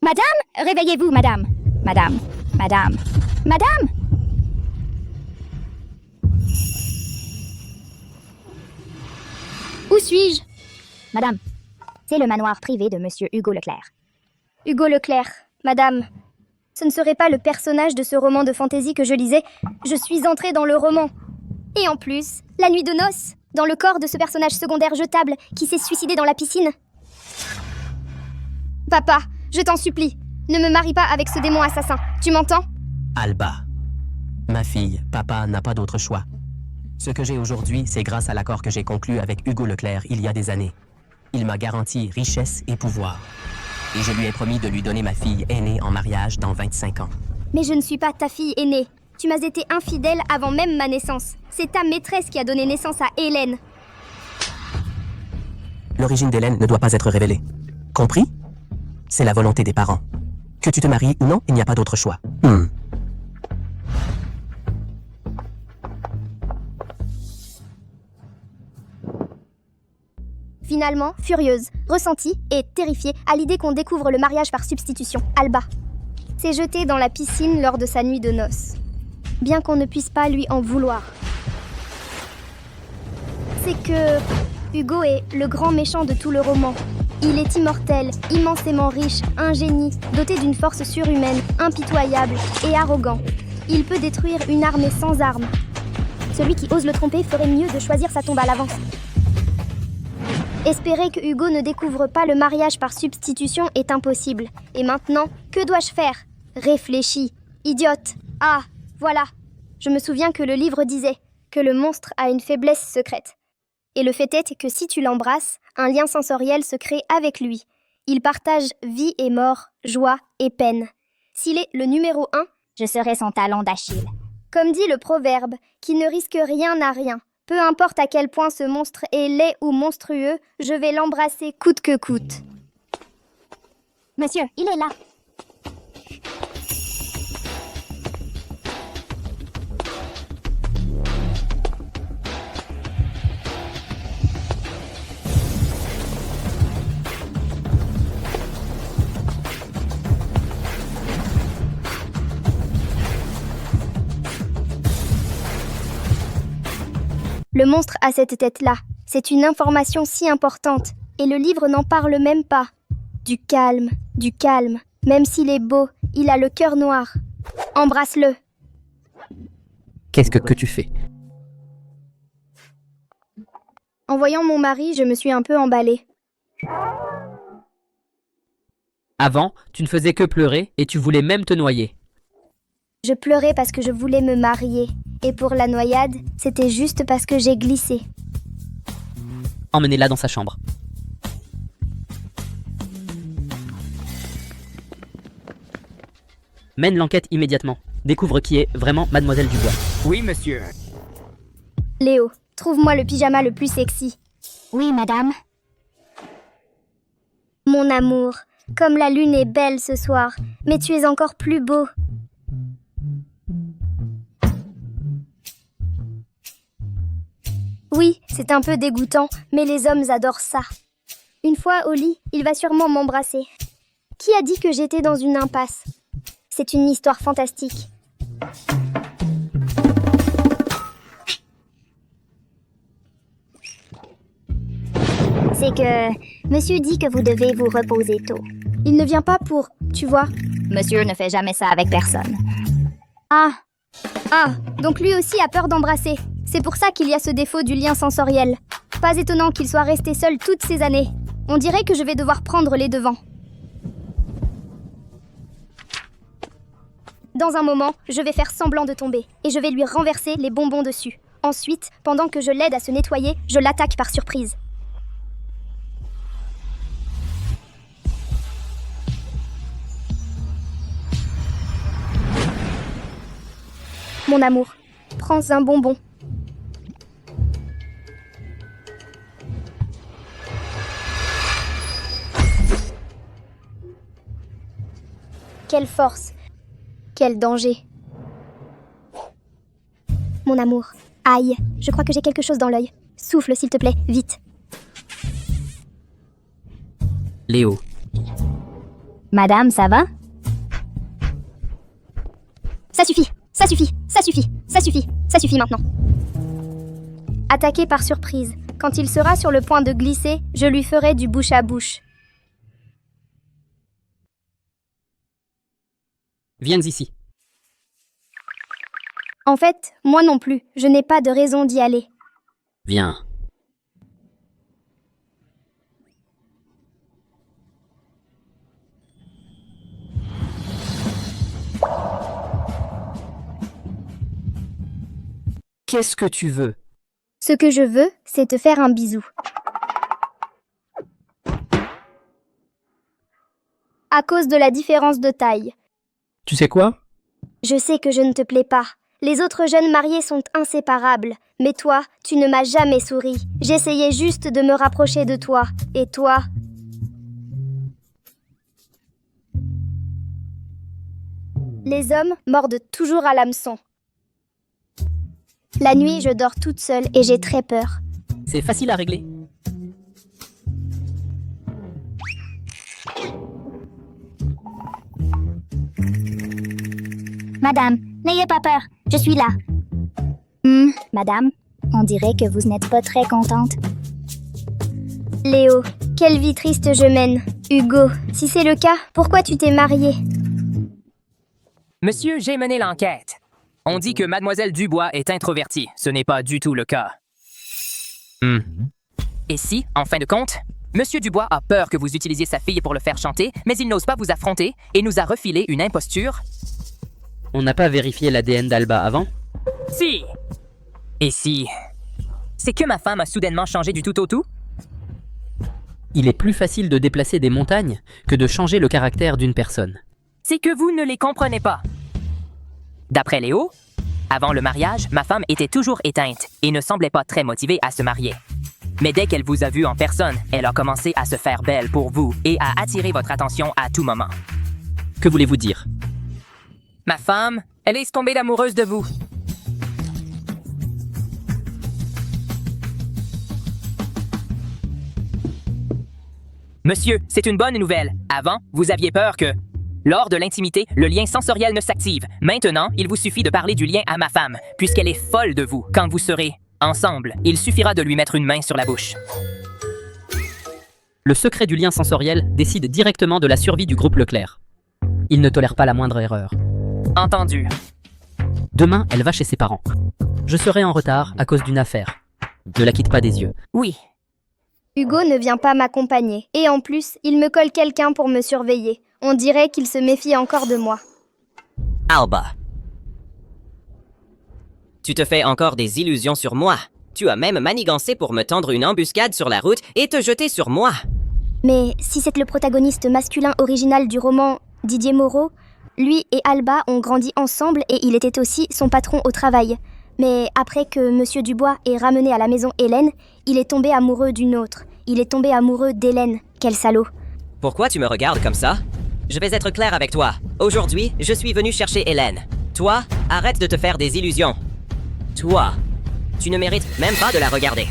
Madame, réveillez-vous, madame. Madame, madame, madame. Où suis-je? Madame, c'est le manoir privé de monsieur Hugo Leclerc. Hugo Leclerc, madame. Ce ne serait pas le personnage de ce roman de fantaisie que je lisais. Je suis entrée dans le roman. Et en plus, la nuit de noces, dans le corps de ce personnage secondaire jetable qui s'est suicidé dans la piscine. Papa, je t'en supplie, ne me marie pas avec ce démon assassin. Tu m'entends? Alba. Ma fille, papa n'a pas d'autre choix. Ce que j'ai aujourd'hui, c'est grâce à l'accord que j'ai conclu avec Hugo Leclerc il y a des années. Il m'a garanti richesse et pouvoir. Et je lui ai promis de lui donner ma fille aînée en mariage dans 25 ans. Mais je ne suis pas ta fille aînée. Tu m'as été infidèle avant même ma naissance. C'est ta maîtresse qui a donné naissance à Hélène. L'origine d'Hélène ne doit pas être révélée. Compris? C'est la volonté des parents. Que tu te maries ou non, il n'y a pas d'autre choix. Finalement, furieuse, ressentie et terrifiée à l'idée qu'on découvre le mariage par substitution, Alba s'est jetée dans la piscine lors de sa nuit de noces. Bien qu'on ne puisse pas lui en vouloir. C'est que Hugo est le grand méchant de tout le roman. Il est immortel, immensément riche, un génie, doté d'une force surhumaine, impitoyable et arrogant. Il peut détruire une armée sans armes. Celui qui ose le tromper ferait mieux de choisir sa tombe à l'avance. Espérer que Hugo ne découvre pas le mariage par substitution est impossible. Et maintenant, que dois-je faire? Réfléchis. Idiote. Ah, voilà. Je me souviens que le livre disait que le monstre a une faiblesse secrète. Et le fait est que si tu l'embrasses, un lien sensoriel se crée avec lui. Il partage vie et mort, joie et peine. S'il est le numéro 1, Je serai son talon d'Achille. comme dit le proverbe, qui ne risque rien n'a rien. Peu importe à quel point ce monstre est laid ou monstrueux, je vais l'embrasser coûte que coûte. Monsieur, il est là. Le monstre a cette tête-là. C'est une information si importante. Et le livre n'en parle même pas. Du calme. Même s'il est beau, il a le cœur noir. Embrasse-le. Qu'est-ce que tu fais? En voyant mon mari, je me suis un peu emballée. Avant, tu ne faisais que pleurer et tu voulais même te noyer. Je pleurais parce que je voulais me marier. Et pour la noyade, c'était juste parce que j'ai glissé. Emmenez-la dans sa chambre. Mène l'enquête immédiatement. Découvre qui est vraiment Mademoiselle Dubois. Oui, monsieur. Léo, trouve-moi le pyjama le plus sexy. Oui, madame. Mon amour, comme la lune est belle ce soir, mais tu es encore plus beau. Oui, c'est un peu dégoûtant, mais les hommes adorent ça. Une fois au lit, il va sûrement m'embrasser. Qui a dit que j'étais dans une impasse? C'est une histoire fantastique. C'est que monsieur dit que vous devez vous reposer tôt. Il ne vient pas pour, tu vois. Monsieur ne fait jamais ça avec personne. Ah, donc lui aussi a peur d'embrasser. C'est pour ça qu'il y a ce défaut du lien sensoriel. Pas étonnant qu'il soit resté seul toutes ces années. On dirait que je vais devoir prendre les devants. Dans un moment, je vais faire semblant de tomber et je vais lui renverser les bonbons dessus. Ensuite, pendant que je l'aide à se nettoyer, je l'attaque par surprise. Mon amour, prends un bonbon. Quelle force, quel danger. Mon amour, aïe, je crois que j'ai quelque chose dans l'œil. Souffle s'il te plaît, vite. Léo. Madame, ça va? Ça suffit, ça suffit, ça suffit, ça suffit, ça suffit maintenant. Attaqué par surprise, quand il sera sur le point de glisser, je lui ferai du bouche à bouche. Viens ici. En fait, moi non plus, je n'ai pas de raison d'y aller. Viens. Qu'est-ce que tu veux? Ce que je veux, c'est te faire un bisou. À cause de la différence de taille. Tu sais quoi? Je sais que je ne te plais pas. Les autres jeunes mariés sont inséparables. Mais toi, tu ne m'as jamais souri. J'essayais juste de me rapprocher de toi. Et toi? Les hommes mordent toujours à l'hameçon. La nuit, je dors toute seule et j'ai très peur. C'est facile à régler. Madame, n'ayez pas peur, je suis là. Madame, on dirait que vous n'êtes pas très contente. Léo, quelle vie triste je mène. Hugo, si c'est le cas, pourquoi tu t'es marié? Monsieur, j'ai mené l'enquête. On dit que Mademoiselle Dubois est introvertie. Ce n'est pas du tout le cas. Et si, en fin de compte, Monsieur Dubois a peur que vous utilisiez sa fille pour le faire chanter, mais il n'ose pas vous affronter et nous a refilé une imposture? On n'a pas vérifié l'ADN d'Alba avant? Si! Et si... C'est que ma femme a soudainement changé du tout au tout? Il est plus facile de déplacer des montagnes que de changer le caractère d'une personne. C'est que vous ne les comprenez pas. D'après Léo, avant le mariage, ma femme était toujours éteinte et ne semblait pas très motivée à se marier. Mais dès qu'elle vous a vu en personne, elle a commencé à se faire belle pour vous et à attirer votre attention à tout moment. Que voulez-vous dire? Ma femme, elle est tombée amoureuse de vous. Monsieur, c'est une bonne nouvelle. Avant, vous aviez peur que... Lors de l'intimité, le lien sensoriel ne s'active. Maintenant, il vous suffit de parler du lien à ma femme, puisqu'elle est folle de vous. Quand vous serez ensemble, il suffira de lui mettre une main sur la bouche. Le secret du lien sensoriel décide directement de la survie du groupe Leclerc. Il ne tolère pas la moindre erreur. Entendu. Demain, elle va chez ses parents. Je serai en retard à cause d'une affaire. Ne la quitte pas des yeux. Oui. Hugo ne vient pas m'accompagner. Et en plus, il me colle quelqu'un pour me surveiller. On dirait qu'il se méfie encore de moi. Alba. Tu te fais encore des illusions sur moi. Tu as même manigancé pour me tendre une embuscade sur la route et te jeter sur moi. Mais si c'est le protagoniste masculin original du roman, Didier Moreau, lui et Alba ont grandi ensemble et il était aussi son patron au travail. Mais après que Monsieur Dubois ait ramené à la maison Hélène, il est tombé amoureux d'une autre. Il est tombé amoureux d'Hélène. Quel salaud. Pourquoi tu me regardes comme ça? Je vais être clair avec toi. Aujourd'hui, je suis venu chercher Hélène. Toi, arrête de te faire des illusions. Toi, tu ne mérites même pas de la regarder.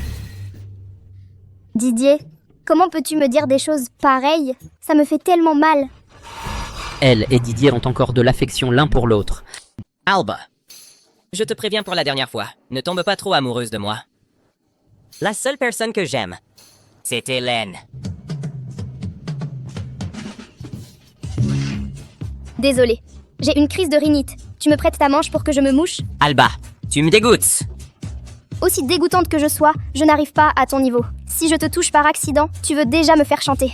Didier, comment peux-tu me dire des choses pareilles? Ça me fait tellement mal. Elle et Didier ont encore de l'affection l'un pour l'autre. Alba, je te préviens pour la dernière fois, ne tombe pas trop amoureuse de moi. La seule personne que j'aime, c'est Hélène. Désolée, j'ai une crise de rhinite. Tu me prêtes ta manche pour que je me mouche? Alba, tu me dégoûtes. Aussi dégoûtante que je sois, je n'arrive pas à ton niveau. Si je te touche par accident, tu veux déjà me faire chanter.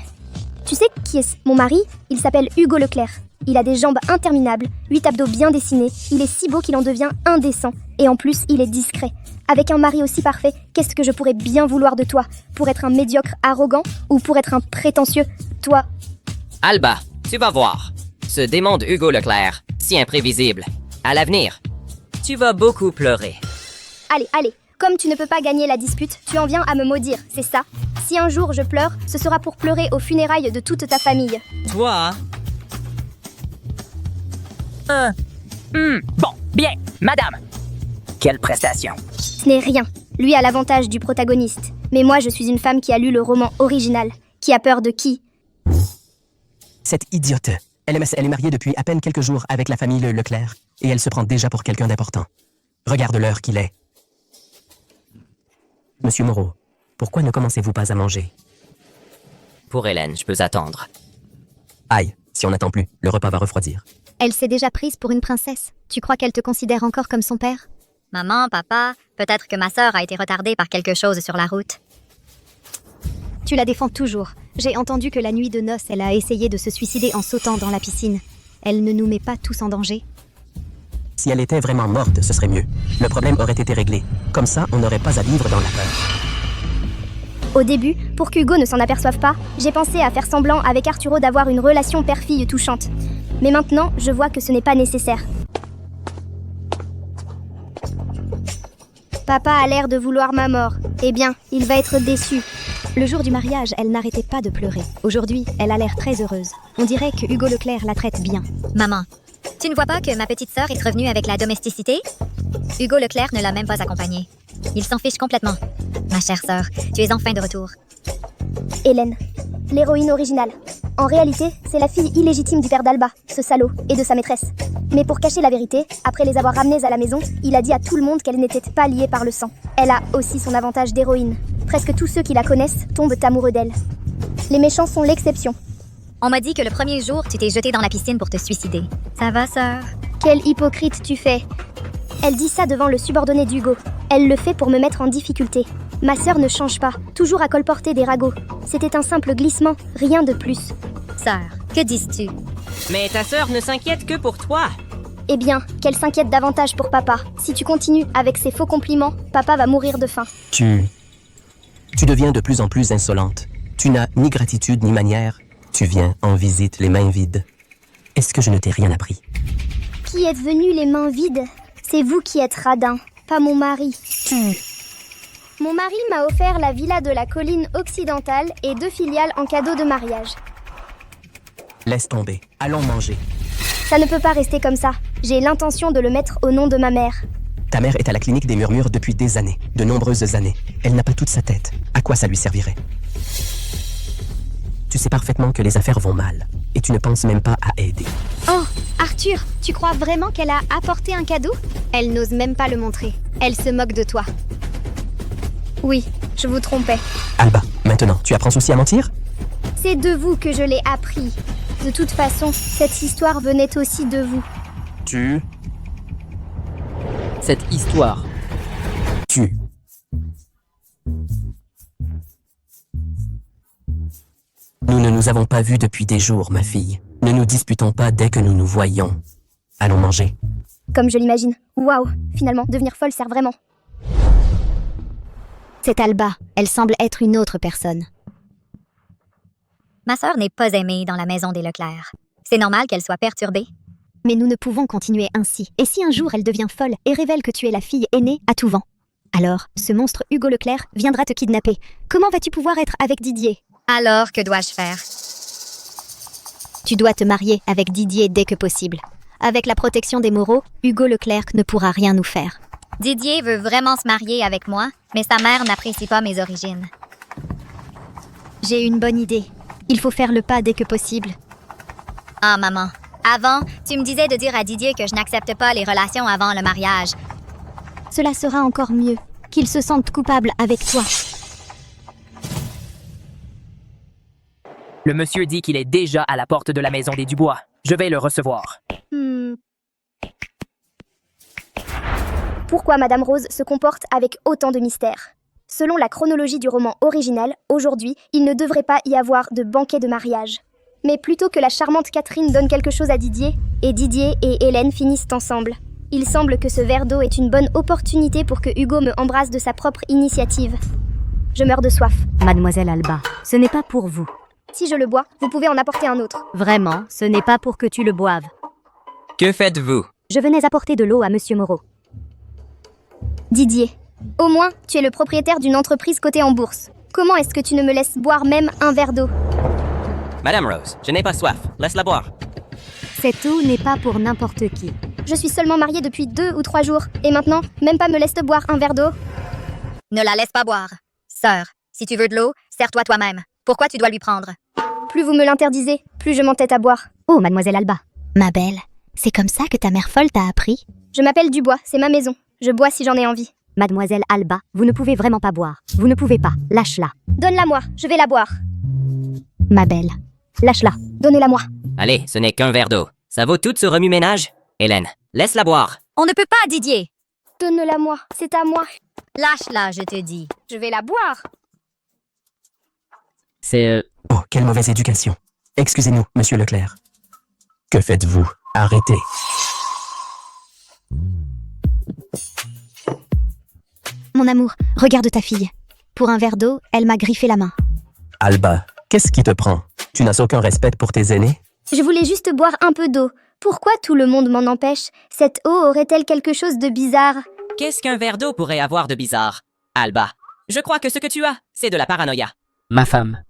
Tu sais qui est mon mari? Il s'appelle Hugo Leclerc. Il a des jambes interminables, 8 abdos bien dessinés, il est si beau qu'il en devient indécent. Et en plus, il est discret. Avec un mari aussi parfait, qu'est-ce que je pourrais bien vouloir de toi? Pour être un médiocre arrogant ou pour être un prétentieux? Toi... Alba, tu vas voir. Ce démon de Hugo Leclerc, si imprévisible. À l'avenir, tu vas beaucoup pleurer. Allez, allez, comme tu ne peux pas gagner la dispute, tu en viens à me maudire, c'est ça? Si un jour je pleure, ce sera pour pleurer aux funérailles de toute ta famille. Toi, Bon, bien, madame. Quelle prestation. Ce n'est rien. Lui a l'avantage du protagoniste. Mais moi, je suis une femme qui a lu le roman original. Qui a peur de qui? Cette idiote. Elle est mariée depuis à peine quelques jours avec la famille Leclerc, et elle se prend déjà pour quelqu'un d'important. Regarde l'heure qu'il est. Monsieur Moreau, pourquoi ne commencez-vous pas à manger? Pour Hélène, je peux attendre. Aïe, si on n'attend plus, le repas va refroidir. Elle s'est déjà prise pour une princesse. Tu crois qu'elle te considère encore comme son père? Maman, papa, peut-être que ma sœur a été retardée par quelque chose sur la route. Tu la défends toujours. J'ai entendu que la nuit de noces, elle a essayé de se suicider en sautant dans la piscine. Elle ne nous met pas tous en danger. Si elle était vraiment morte, ce serait mieux. Le problème aurait été réglé. Comme ça, on n'aurait pas à vivre dans la peur. Au début, pour qu'Hugo ne s'en aperçoive pas, j'ai pensé à faire semblant avec Arturo d'avoir une relation père-fille touchante. Mais maintenant, je vois que ce n'est pas nécessaire. Papa a l'air de vouloir ma mort. Eh bien, il va être déçu. Le jour du mariage, elle n'arrêtait pas de pleurer. Aujourd'hui, elle a l'air très heureuse. On dirait que Hugo Leclerc la traite bien. Maman, tu ne vois pas que ma petite sœur est revenue avec la domesticité? Hugo Leclerc ne l'a même pas accompagnée. Il s'en fiche complètement. Ma chère sœur, tu es enfin de retour. Hélène, l'héroïne originale. En réalité, c'est la fille illégitime du père d'Alba, ce salaud, et de sa maîtresse. Mais pour cacher la vérité, après les avoir ramenées à la maison, il a dit à tout le monde qu'elle n'était pas liée par le sang. Elle a aussi son avantage d'héroïne. Presque tous ceux qui la connaissent tombent amoureux d'elle. Les méchants sont l'exception. On m'a dit que le premier jour, tu t'es jetée dans la piscine pour te suicider. Ça va, sœur? Quel hypocrite tu fais. Elle dit ça devant le subordonné d'Hugo. Elle le fait pour me mettre en difficulté. Ma sœur ne change pas, toujours à colporter des ragots. C'était un simple glissement, rien de plus. Sœur, que dis-tu? Mais ta sœur ne s'inquiète que pour toi. Eh bien, qu'elle s'inquiète davantage pour papa. Si tu continues avec ces faux compliments, papa va mourir de faim. Tu deviens de plus en plus insolente. Tu n'as ni gratitude ni manière. Tu viens en visite les mains vides. Est-ce que je ne t'ai rien appris? Qui êtes venu les mains vides? C'est vous qui êtes radin, pas mon mari. Mon mari m'a offert la villa de la colline occidentale et 2 filiales en cadeau de mariage. Laisse tomber. Allons manger. Ça ne peut pas rester comme ça. J'ai l'intention de le mettre au nom de ma mère. Ta mère est à la clinique des murmures depuis des années, de nombreuses années. Elle n'a pas toute sa tête. À quoi ça lui servirait? Tu sais parfaitement que les affaires vont mal. Et tu ne penses même pas à aider. Oh, Arthur, tu crois vraiment qu'elle a apporté un cadeau? Elle n'ose même pas le montrer. Elle se moque de toi. Oui, je vous trompais. Alba, maintenant, tu apprends aussi à mentir? C'est de vous que je l'ai appris. De toute façon, cette histoire venait aussi de vous. Cette histoire. Tu. Nous ne nous avons pas vus depuis des jours, ma fille. Ne nous disputons pas dès que nous nous voyons. Allons manger. Comme je l'imagine. Waouh, finalement, devenir folle sert vraiment. C'est Alba. Elle semble être une autre personne. Ma sœur n'est pas aimée dans la maison des Leclerc. C'est normal qu'elle soit perturbée. Mais nous ne pouvons continuer ainsi. Et si un jour elle devient folle et révèle que tu es la fille aînée à tout vent? Alors, ce monstre Hugo Leclerc viendra te kidnapper. Comment vas-tu pouvoir être avec Didier? Alors, que dois-je faire? Tu dois te marier avec Didier dès que possible. Avec la protection des Moreau, Hugo Leclerc ne pourra rien nous faire. Didier veut vraiment se marier avec moi, mais sa mère n'apprécie pas mes origines. J'ai une bonne idée. Il faut faire le pas dès que possible. Ah, maman. Avant, tu me disais de dire à Didier que je n'accepte pas les relations avant le mariage. Cela sera encore mieux. Qu'il se sente coupable avec toi. Le monsieur dit qu'il est déjà à la porte de la maison des Dubois. Je vais le recevoir. Pourquoi Madame Rose se comporte avec autant de mystère? Selon la chronologie du roman original, aujourd'hui, il ne devrait pas y avoir de banquet de mariage. Mais plutôt que la charmante Catherine donne quelque chose à Didier, et Didier et Hélène finissent ensemble. Il semble que ce verre d'eau est une bonne opportunité pour que Hugo me embrasse de sa propre initiative. Je meurs de soif. Mademoiselle Alba, ce n'est pas pour vous. Si je le bois, vous pouvez en apporter un autre. Vraiment, ce n'est pas pour que tu le boives. Que faites-vous? Je venais apporter de l'eau à Monsieur Moreau. Didier, au moins, tu es le propriétaire d'une entreprise cotée en bourse. Comment est-ce que tu ne me laisses boire même un verre d'eau? Madame Rose, je n'ai pas soif. Laisse-la boire. Cette eau n'est pas pour n'importe qui. Je suis seulement mariée depuis 2 ou 3 jours. Et maintenant, même pas me laisse-te boire un verre d'eau? Ne la laisse pas boire. Sœur, si tu veux de l'eau, sers-toi toi-même. Pourquoi tu dois lui prendre? Plus vous me l'interdisez, plus je m'entête à boire. Oh, mademoiselle Alba. Ma belle, c'est comme ça que ta mère folle t'a appris? Je m'appelle Dubois, c'est ma maison. Je bois si j'en ai envie. Mademoiselle Alba, vous ne pouvez vraiment pas boire. Vous ne pouvez pas. Lâche-la. Donne-la moi, je vais la boire. Ma belle. Lâche-la. Donnez-la moi. Allez, ce n'est qu'un verre d'eau. Ça vaut tout ce remue-ménage? Hélène, laisse-la boire. On ne peut pas, Didier. Donne-la moi, c'est à moi. Lâche-la, je te dis. Je vais la boire. C'est... Oh, quelle mauvaise éducation. Excusez-nous, monsieur Leclerc. Que faites-vous? Arrêtez. Mon amour, regarde ta fille. Pour un verre d'eau, elle m'a griffé la main. Alba, qu'est-ce qui te prend? Tu n'as aucun respect pour tes aînés? Je voulais juste boire un peu d'eau. Pourquoi tout le monde m'en empêche? Cette eau aurait-elle quelque chose de bizarre? Qu'est-ce qu'un verre d'eau pourrait avoir de bizarre? Alba, je crois que ce que tu as, c'est de la paranoïa. Ma femme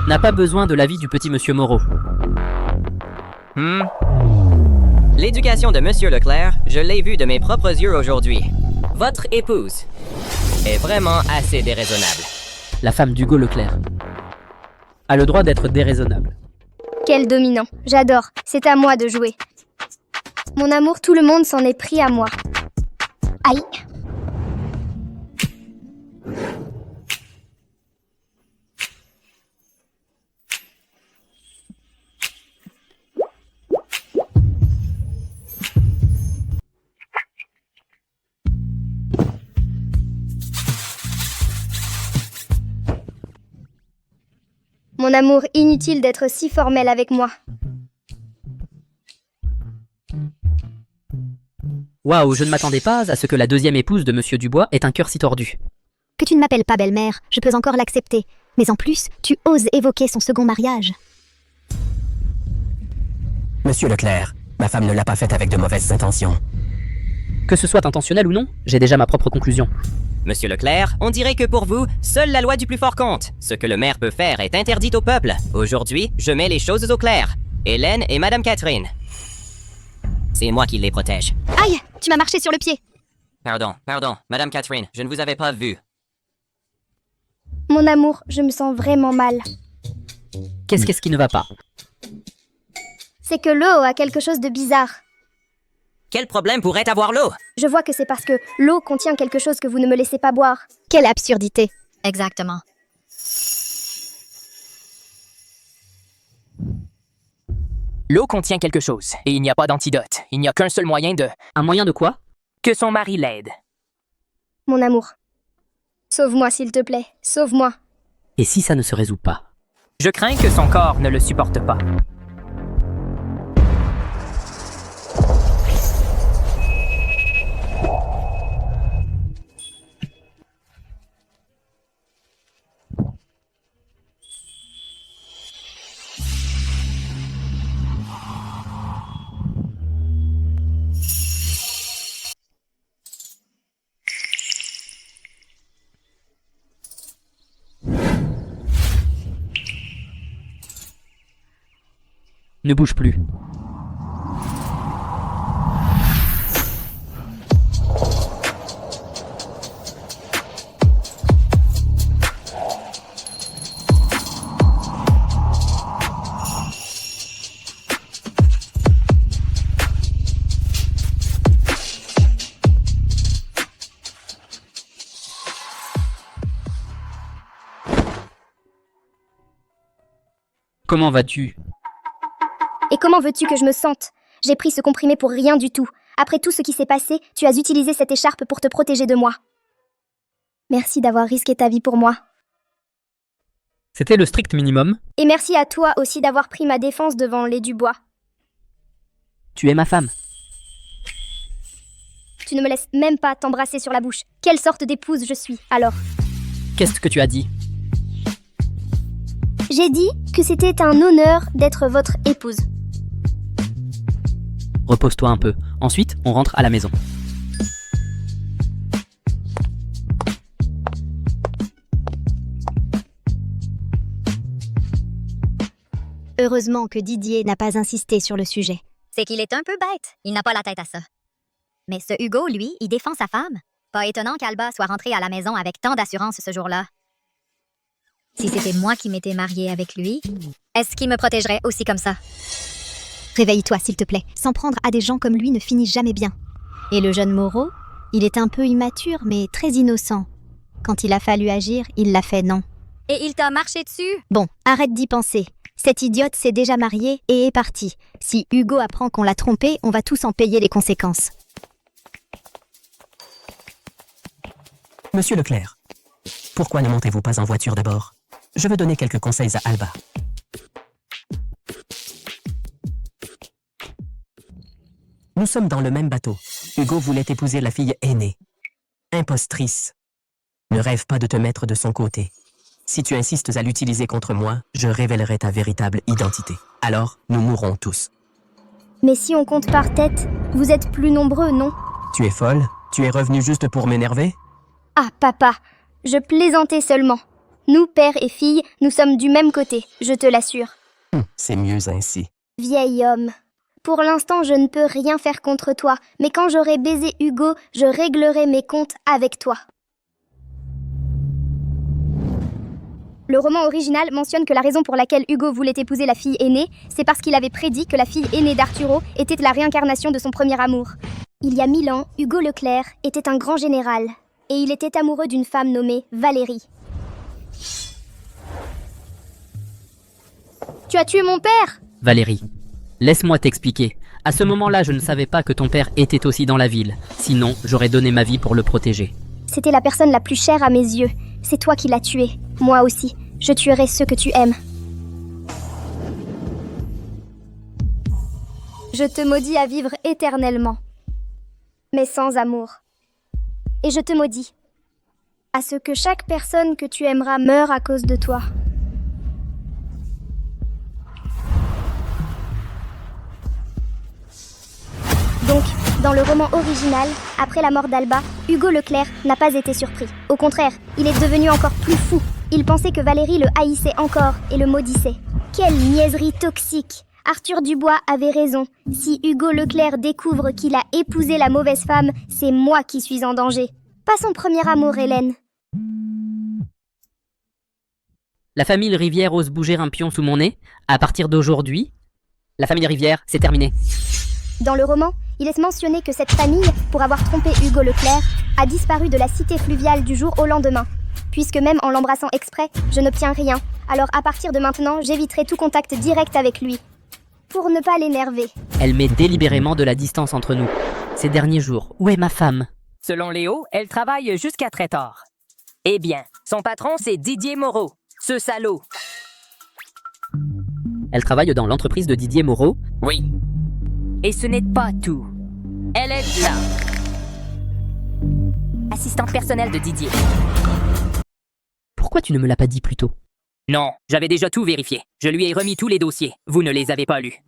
n'a pas besoin de l'avis du petit monsieur Moreau. L'éducation de Monsieur Leclerc, je l'ai vue de mes propres yeux aujourd'hui. Votre épouse est vraiment assez déraisonnable. La femme d'Hugo Leclerc a le droit d'être déraisonnable. Quel dominant. J'adore. C'est à moi de jouer. Mon amour, tout le monde s'en est pris à moi. Aïe. Mon amour, inutile d'être si formel avec moi. Waouh, je ne m'attendais pas à ce que la deuxième épouse de monsieur Dubois ait un cœur si tordu. Que tu ne m'appelles pas belle-mère, je peux encore l'accepter. Mais en plus, tu oses évoquer son second mariage. Monsieur Leclerc, ma femme ne l'a pas faite avec de mauvaises intentions. Que ce soit intentionnel ou non, j'ai déjà ma propre conclusion. Monsieur Leclerc, on dirait que pour vous, seule la loi du plus fort compte. Ce que le maire peut faire est interdit au peuple. Aujourd'hui, je mets les choses au clair. Hélène et Madame Catherine. C'est moi qui les protège. Aïe, tu m'as marché sur le pied. Pardon, Madame Catherine, je ne vous avais pas vu. Mon amour, je me sens vraiment mal. Qu'est-ce qui ne va pas? C'est que l'eau a quelque chose de bizarre. Quel problème pourrait avoir l'eau? Je vois que c'est parce que l'eau contient quelque chose que vous ne me laissez pas boire. Quelle absurdité. Exactement. L'eau contient quelque chose, et il n'y a pas d'antidote. Il n'y a qu'un seul moyen de... Un moyen de quoi? Que son mari l'aide. Mon amour. Sauve-moi, s'il te plaît. Sauve-moi. Et si ça ne se résout pas? Je crains que son corps ne le supporte pas. Ne bouge plus. Comment vas-tu? Et comment veux-tu que je me sente? J'ai pris ce comprimé pour rien du tout. Après tout ce qui s'est passé, tu as utilisé cette écharpe pour te protéger de moi. Merci d'avoir risqué ta vie pour moi. C'était le strict minimum. Et merci à toi aussi d'avoir pris ma défense devant les Dubois. Tu es ma femme. Tu ne me laisses même pas t'embrasser sur la bouche. Quelle sorte d'épouse je suis, alors? Qu'est-ce que tu as dit? J'ai dit que c'était un honneur d'être votre épouse. Repose-toi un peu. Ensuite, on rentre à la maison. Heureusement que Didier n'a pas insisté sur le sujet. C'est qu'il est un peu bête. Il n'a pas la tête à ça. Mais ce Hugo, lui, il défend sa femme. Pas étonnant qu'Alba soit rentrée à la maison avec tant d'assurance ce jour-là. Si c'était moi qui m'étais mariée avec lui, est-ce qu'il me protégerait aussi comme ça? Réveille-toi, s'il te plaît. S'en prendre à des gens comme lui ne finit jamais bien. Et le jeune Moreau, il est un peu immature, mais très innocent. Quand il a fallu agir, il l'a fait non. Et il t'a marché dessus? Bon, arrête d'y penser. Cette idiote s'est déjà mariée et est partie. Si Hugo apprend qu'on l'a trompée, on va tous en payer les conséquences. Monsieur Leclerc, pourquoi ne montez-vous pas en voiture d'abord? Je veux donner quelques conseils à Alba. Nous sommes dans le même bateau. Hugo voulait épouser la fille aînée. Impostrice. Ne rêve pas de te mettre de son côté. Si tu insistes à l'utiliser contre moi, je révélerai ta véritable identité. Alors, nous mourrons tous. Mais si on compte par tête, vous êtes plus nombreux, non? Tu es folle? Tu es revenu juste pour m'énerver? Ah, papa, je plaisantais seulement. Nous, père et fille, nous sommes du même côté, je te l'assure. C'est mieux ainsi. Vieil homme. Pour l'instant, je ne peux rien faire contre toi, mais quand j'aurai baisé Hugo, je réglerai mes comptes avec toi. Le roman original mentionne que la raison pour laquelle Hugo voulait épouser la fille aînée, c'est parce qu'il avait prédit que la fille aînée d'Arturo était la réincarnation de son premier amour. Il y a 1000 ans, Hugo Leclerc était un grand général, et il était amoureux d'une femme nommée Valérie. Tu as tué mon père? Valérie, laisse-moi t'expliquer. À ce moment-là, je ne savais pas que ton père était aussi dans la ville. Sinon, j'aurais donné ma vie pour le protéger. C'était la personne la plus chère à mes yeux. C'est toi qui l'as tué. Moi aussi. Je tuerai ceux que tu aimes. Je te maudis à vivre éternellement, mais sans amour. Et je te maudis à ce que chaque personne que tu aimeras meure à cause de toi. Donc, dans le roman original, après la mort d'Alba, Hugo Leclerc n'a pas été surpris. Au contraire, il est devenu encore plus fou. Il pensait que Valérie le haïssait encore et le maudissait. Quelle niaiserie toxique! Arthur Dubois avait raison. Si Hugo Leclerc découvre qu'il a épousé la mauvaise femme, c'est moi qui suis en danger. Pas son premier amour, Hélène. La famille Rivière ose bouger un pion sous mon nez. À partir d'aujourd'hui, la famille Rivière, c'est terminé. Dans le roman, il est mentionné que cette famille, pour avoir trompé Hugo Leclerc, a disparu de la cité fluviale du jour au lendemain. Puisque même en l'embrassant exprès, je n'obtiens rien. Alors à partir de maintenant, j'éviterai tout contact direct avec lui. Pour ne pas l'énerver. Elle met délibérément de la distance entre nous. Ces derniers jours, où est ma femme? Selon Léo, elle travaille jusqu'à très tard. Eh bien, son patron, c'est Didier Moreau, ce salaud. Elle travaille dans l'entreprise de Didier Moreau. Oui. Et ce n'est pas tout. Elle est là. Assistante personnelle de Didier. Pourquoi tu ne me l'as pas dit plus tôt? Non, j'avais déjà tout vérifié. Je lui ai remis tous les dossiers. Vous ne les avez pas lus.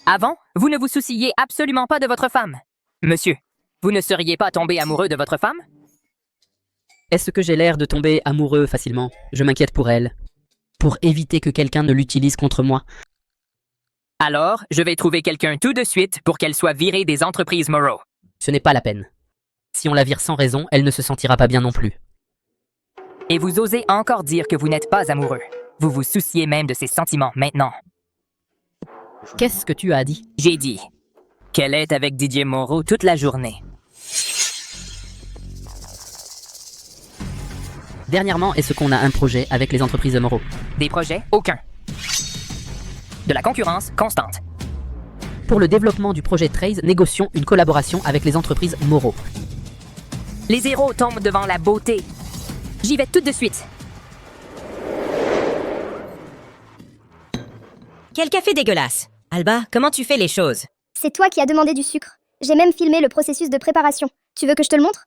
Avant, vous ne vous souciez absolument pas de votre femme. Monsieur, vous ne seriez pas tombé amoureux de votre femme? Est-ce que j'ai l'air de tomber amoureux facilement? Je m'inquiète pour elle. Pour éviter que quelqu'un ne l'utilise contre moi. Alors, je vais trouver quelqu'un tout de suite pour qu'elle soit virée des entreprises Moreau. Ce n'est pas la peine. Si on la vire sans raison, elle ne se sentira pas bien non plus. Et vous osez encore dire que vous n'êtes pas amoureux. Vous vous souciez même de ses sentiments maintenant. Qu'est-ce que tu as dit? J'ai dit qu'elle est avec Didier Moreau toute la journée. Dernièrement, est-ce qu'on a un projet avec les entreprises de Moreau? Des projets? Aucun. De la concurrence constante. Pour le développement du projet Trace, négocions une collaboration avec les entreprises Moreau. Les héros tombent devant la beauté. J'y vais tout de suite. Quel café dégueulasse! Alba, comment tu fais les choses? C'est toi qui as demandé du sucre. J'ai même filmé le processus de préparation. Tu veux que je te le montre?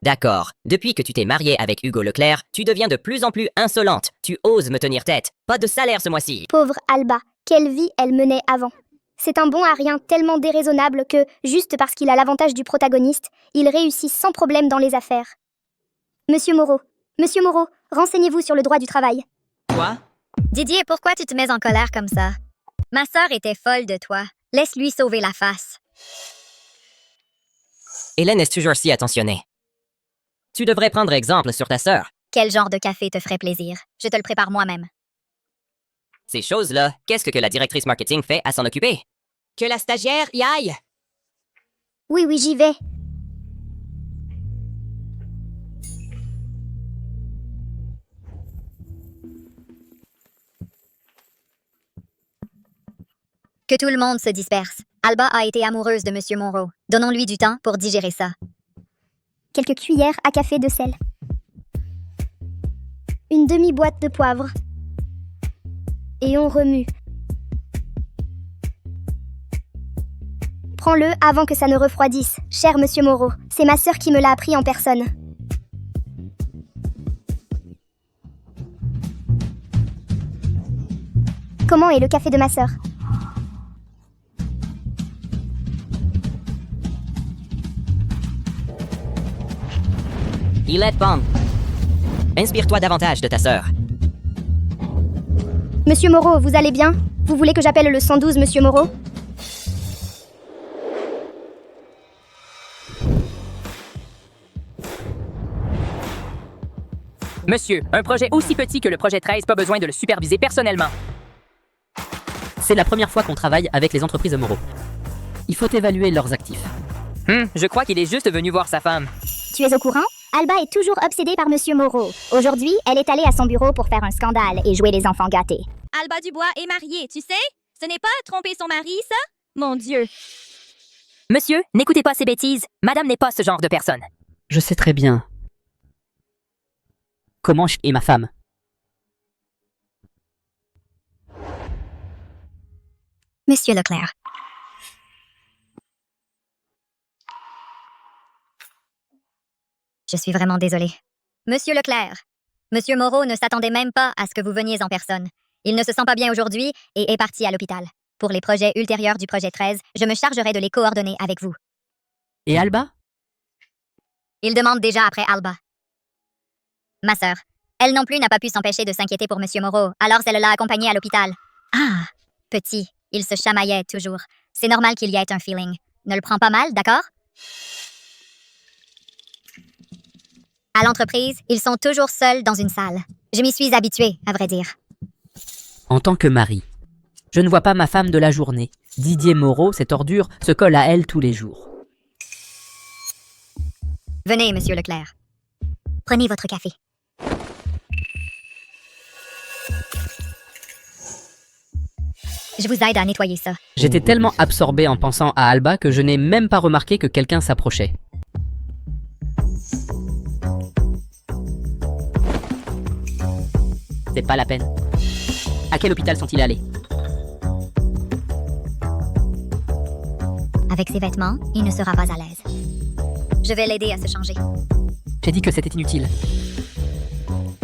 D'accord. Depuis que tu t'es mariée avec Hugo Leclerc, tu deviens de plus en plus insolente. Tu oses me tenir tête. Pas de salaire ce mois-ci. Pauvre Alba, quelle vie elle menait avant. C'est un bon à rien tellement déraisonnable que, juste parce qu'il a l'avantage du protagoniste, il réussit sans problème dans les affaires. Monsieur Moreau, renseignez-vous sur le droit du travail. Quoi? Didier, pourquoi tu te mets en colère comme ça? Ma sœur était folle de toi. Laisse-lui sauver la face. Hélène est toujours si attentionnée. Tu devrais prendre exemple sur ta sœur. Quel genre de café te ferait plaisir? Je te le prépare moi-même. Ces choses-là, qu'est-ce que la directrice marketing fait à s'en occuper? Que la stagiaire y aille! Oui, oui, j'y vais. Que tout le monde se disperse. Alba a été amoureuse de Monsieur Monroe. Donnons-lui du temps pour digérer ça. Quelques cuillères à café de sel. Une demi-boîte de poivre. Et on remue. Prends-le avant que ça ne refroidisse, cher Monsieur Moreau. C'est ma sœur qui me l'a appris en personne. Comment est le café de ma sœur? Il est bon. Inspire-toi davantage de ta sœur. Monsieur Moreau, vous allez bien? Vous voulez que j'appelle le 112, Monsieur Moreau? Monsieur, un projet aussi petit que le projet 13, pas besoin de le superviser personnellement. C'est la première fois qu'on travaille avec les entreprises Moreau. Il faut évaluer leurs actifs. Je crois qu'il est juste venu voir sa femme. Tu es au courant? Alba est toujours obsédée par Monsieur Moreau. Aujourd'hui, elle est allée à son bureau pour faire un scandale et jouer les enfants gâtés. Alba Dubois est mariée, tu sais? Ce n'est pas tromper son mari, ça? Mon Dieu. Monsieur, n'écoutez pas ces bêtises. Madame n'est pas ce genre de personne. Je sais très bien. Comment je est ma femme? Monsieur Leclerc. Je suis vraiment désolée. Monsieur Leclerc, Monsieur Moreau ne s'attendait même pas à ce que vous veniez en personne. Il ne se sent pas bien aujourd'hui et est parti à l'hôpital. Pour les projets ultérieurs du projet 13, je me chargerai de les coordonner avec vous. Et Alba? Il demande déjà après Alba. Ma sœur, elle non plus n'a pas pu s'empêcher de s'inquiéter pour Monsieur Moreau, alors elle l'a accompagné à l'hôpital. Ah, petit, il se chamaillait toujours. C'est normal qu'il y ait un feeling. Ne le prends pas mal, d'accord? À l'entreprise, ils sont toujours seuls dans une salle. Je m'y suis habituée, à vrai dire. En tant que mari, je ne vois pas ma femme de la journée. Didier Moreau, cette ordure, se colle à elle tous les jours. Venez, Monsieur Leclerc. Prenez votre café. Je vous aide à nettoyer ça. J'étais tellement absorbé en pensant à Alba que je n'ai même pas remarqué que quelqu'un s'approchait. C'est pas la peine. À quel hôpital sont-ils allés? Avec ses vêtements, il ne sera pas à l'aise. Je vais l'aider à se changer. J'ai dit que c'était inutile.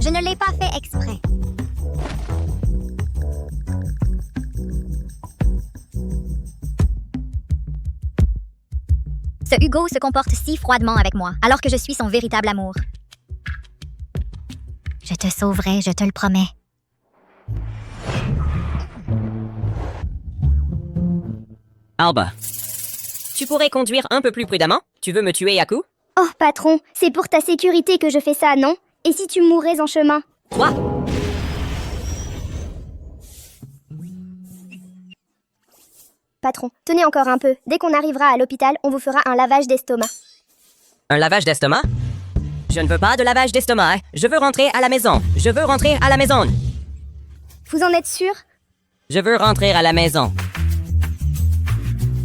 Je ne l'ai pas fait exprès. Ce Hugo se comporte si froidement avec moi, alors que je suis son véritable amour. Je te sauverai, je te le promets. Alba, tu pourrais conduire un peu plus prudemment? Tu veux me tuer à coups? Oh, patron, c'est pour ta sécurité que je fais ça, non? Et si tu mourais en chemin? Toi? Patron, tenez encore un peu. Dès qu'on arrivera à l'hôpital, on vous fera un lavage d'estomac. Un lavage d'estomac? Je ne veux pas de lavage d'estomac. Je veux rentrer à la maison. Je veux rentrer à la maison. Vous en êtes sûr? Je veux rentrer à la maison.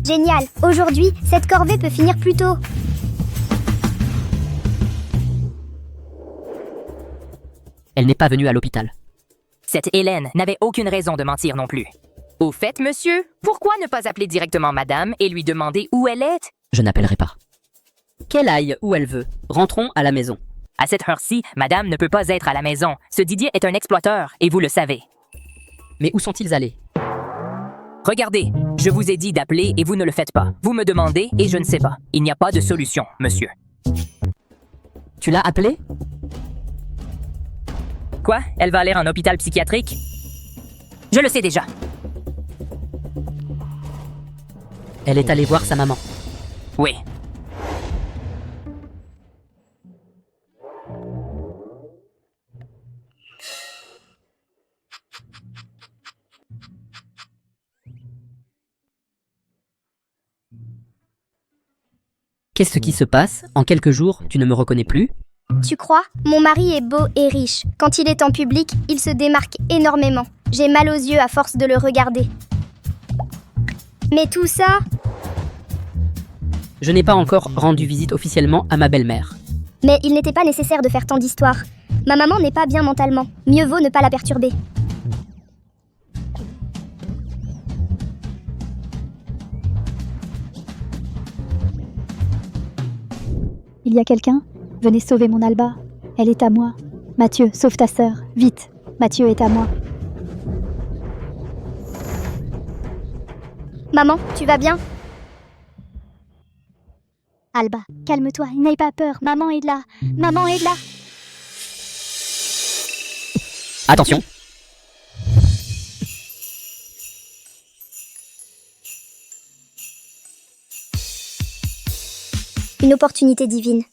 Génial. Aujourd'hui, cette corvée peut finir plus tôt. Elle n'est pas venue à l'hôpital. Cette Hélène n'avait aucune raison de mentir non plus. Au fait, monsieur, pourquoi ne pas appeler directement madame et lui demander où elle est? Je n'appellerai pas. Qu'elle aille où elle veut. Rentrons à la maison. À cette heure-ci, madame ne peut pas être à la maison. Ce Didier est un exploiteur, et vous le savez. Mais où sont-ils allés? Regardez, je vous ai dit d'appeler et vous ne le faites pas. Vous me demandez et je ne sais pas. Il n'y a pas de solution, monsieur. Tu l'as appelée? Quoi? Elle va aller en hôpital psychiatrique? Je le sais déjà. Elle est allée voir sa maman. Oui. Qu'est-ce qui se passe? En quelques jours, tu ne me reconnais plus? Tu crois? Mon mari est beau et riche. Quand il est en public, il se démarque énormément. J'ai mal aux yeux à force de le regarder. Mais tout ça, Je n'ai pas encore rendu visite officiellement à ma belle-mère. mais il n'était pas nécessaire de faire tant d'histoires. Ma maman n'est pas bien mentalement. Mieux vaut ne pas la perturber. Il y a quelqu'un? Venez sauver mon Alba. Elle est à moi. Mathieu, sauve ta sœur. Vite. Mathieu est à moi. Maman, tu vas bien? Alba, calme-toi. N'aie pas peur. Maman est là. Maman est là. Attention! Une opportunité divine.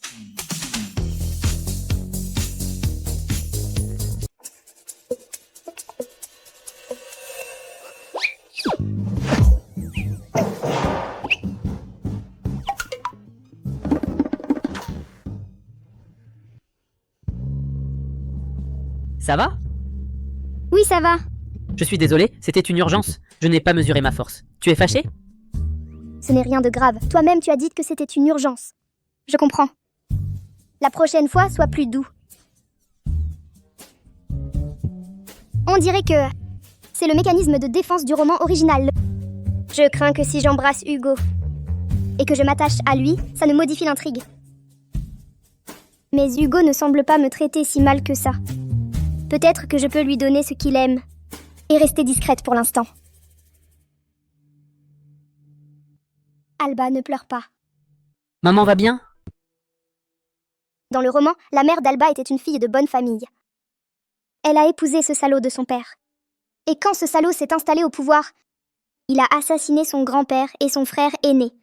Ça va? Oui, ça va. Je suis désolé, c'était une urgence. Je n'ai pas mesuré ma force. Tu es fâché? Ce n'est rien de grave. Toi-même, tu as dit que c'était une urgence. Je comprends. La prochaine fois, sois plus doux. On dirait que c'est le mécanisme de défense du roman original. Je crains que si j'embrasse Hugo et que je m'attache à lui, ça ne modifie l'intrigue. Mais Hugo ne semble pas me traiter si mal que ça. Peut-être que je peux lui donner ce qu'il aime et rester discrète pour l'instant. Alba, ne pleure pas. Maman va bien? Dans le roman, la mère d'Alba était une fille de bonne famille. Elle a épousé ce salaud de son père. Et quand ce salaud s'est installé au pouvoir, il a assassiné son grand-père et son frère aîné.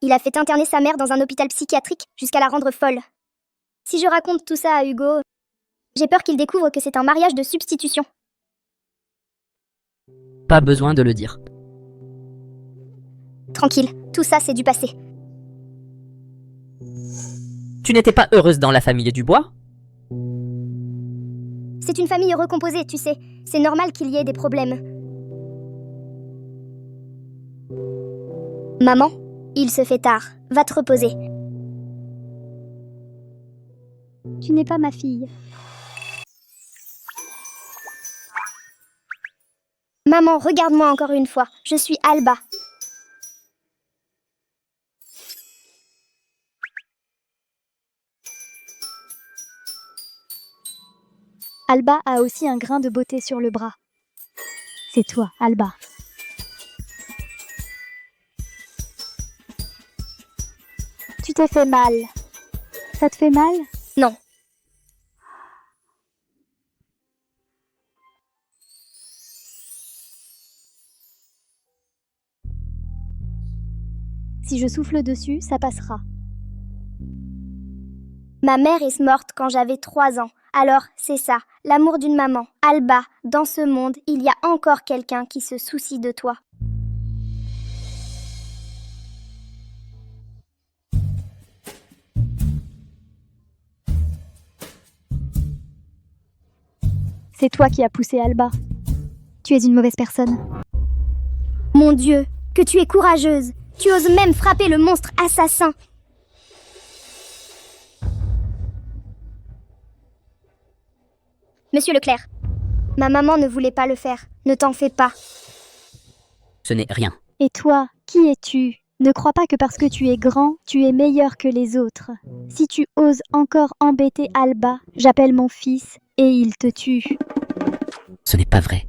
Il a fait interner sa mère dans un hôpital psychiatrique jusqu'à la rendre folle. Si je raconte tout ça à Hugo, j'ai peur qu'il découvre que c'est un mariage de substitution. Pas besoin de le dire. Tranquille, tout ça c'est du passé. Tu n'étais pas heureuse dans la famille Dubois? C'est une famille recomposée, tu sais. C'est normal qu'il y ait des problèmes. Maman, il se fait tard. Va te reposer. Tu n'es pas ma fille. Maman, regarde-moi encore une fois. Je suis Alba. Alba a aussi un grain de beauté sur le bras. C'est toi, Alba. Tu t'es fait mal. Ça te fait mal? Non. Si je souffle dessus, ça passera. Ma mère est morte quand j'avais 3 ans. Alors, c'est ça, l'amour d'une maman. Alba, dans ce monde, il y a encore quelqu'un qui se soucie de toi. C'est toi qui as poussé Alba. Tu es une mauvaise personne. Mon Dieu, que tu es courageuse. Tu oses même frapper le monstre assassin. Monsieur Leclerc, ma maman ne voulait pas le faire. Ne t'en fais pas. Ce n'est rien. Et toi, qui es-tu? Ne crois pas que parce que tu es grand, tu es meilleur que les autres. Si tu oses encore embêter Alba, j'appelle mon fils et il te tue. Ce n'est pas vrai.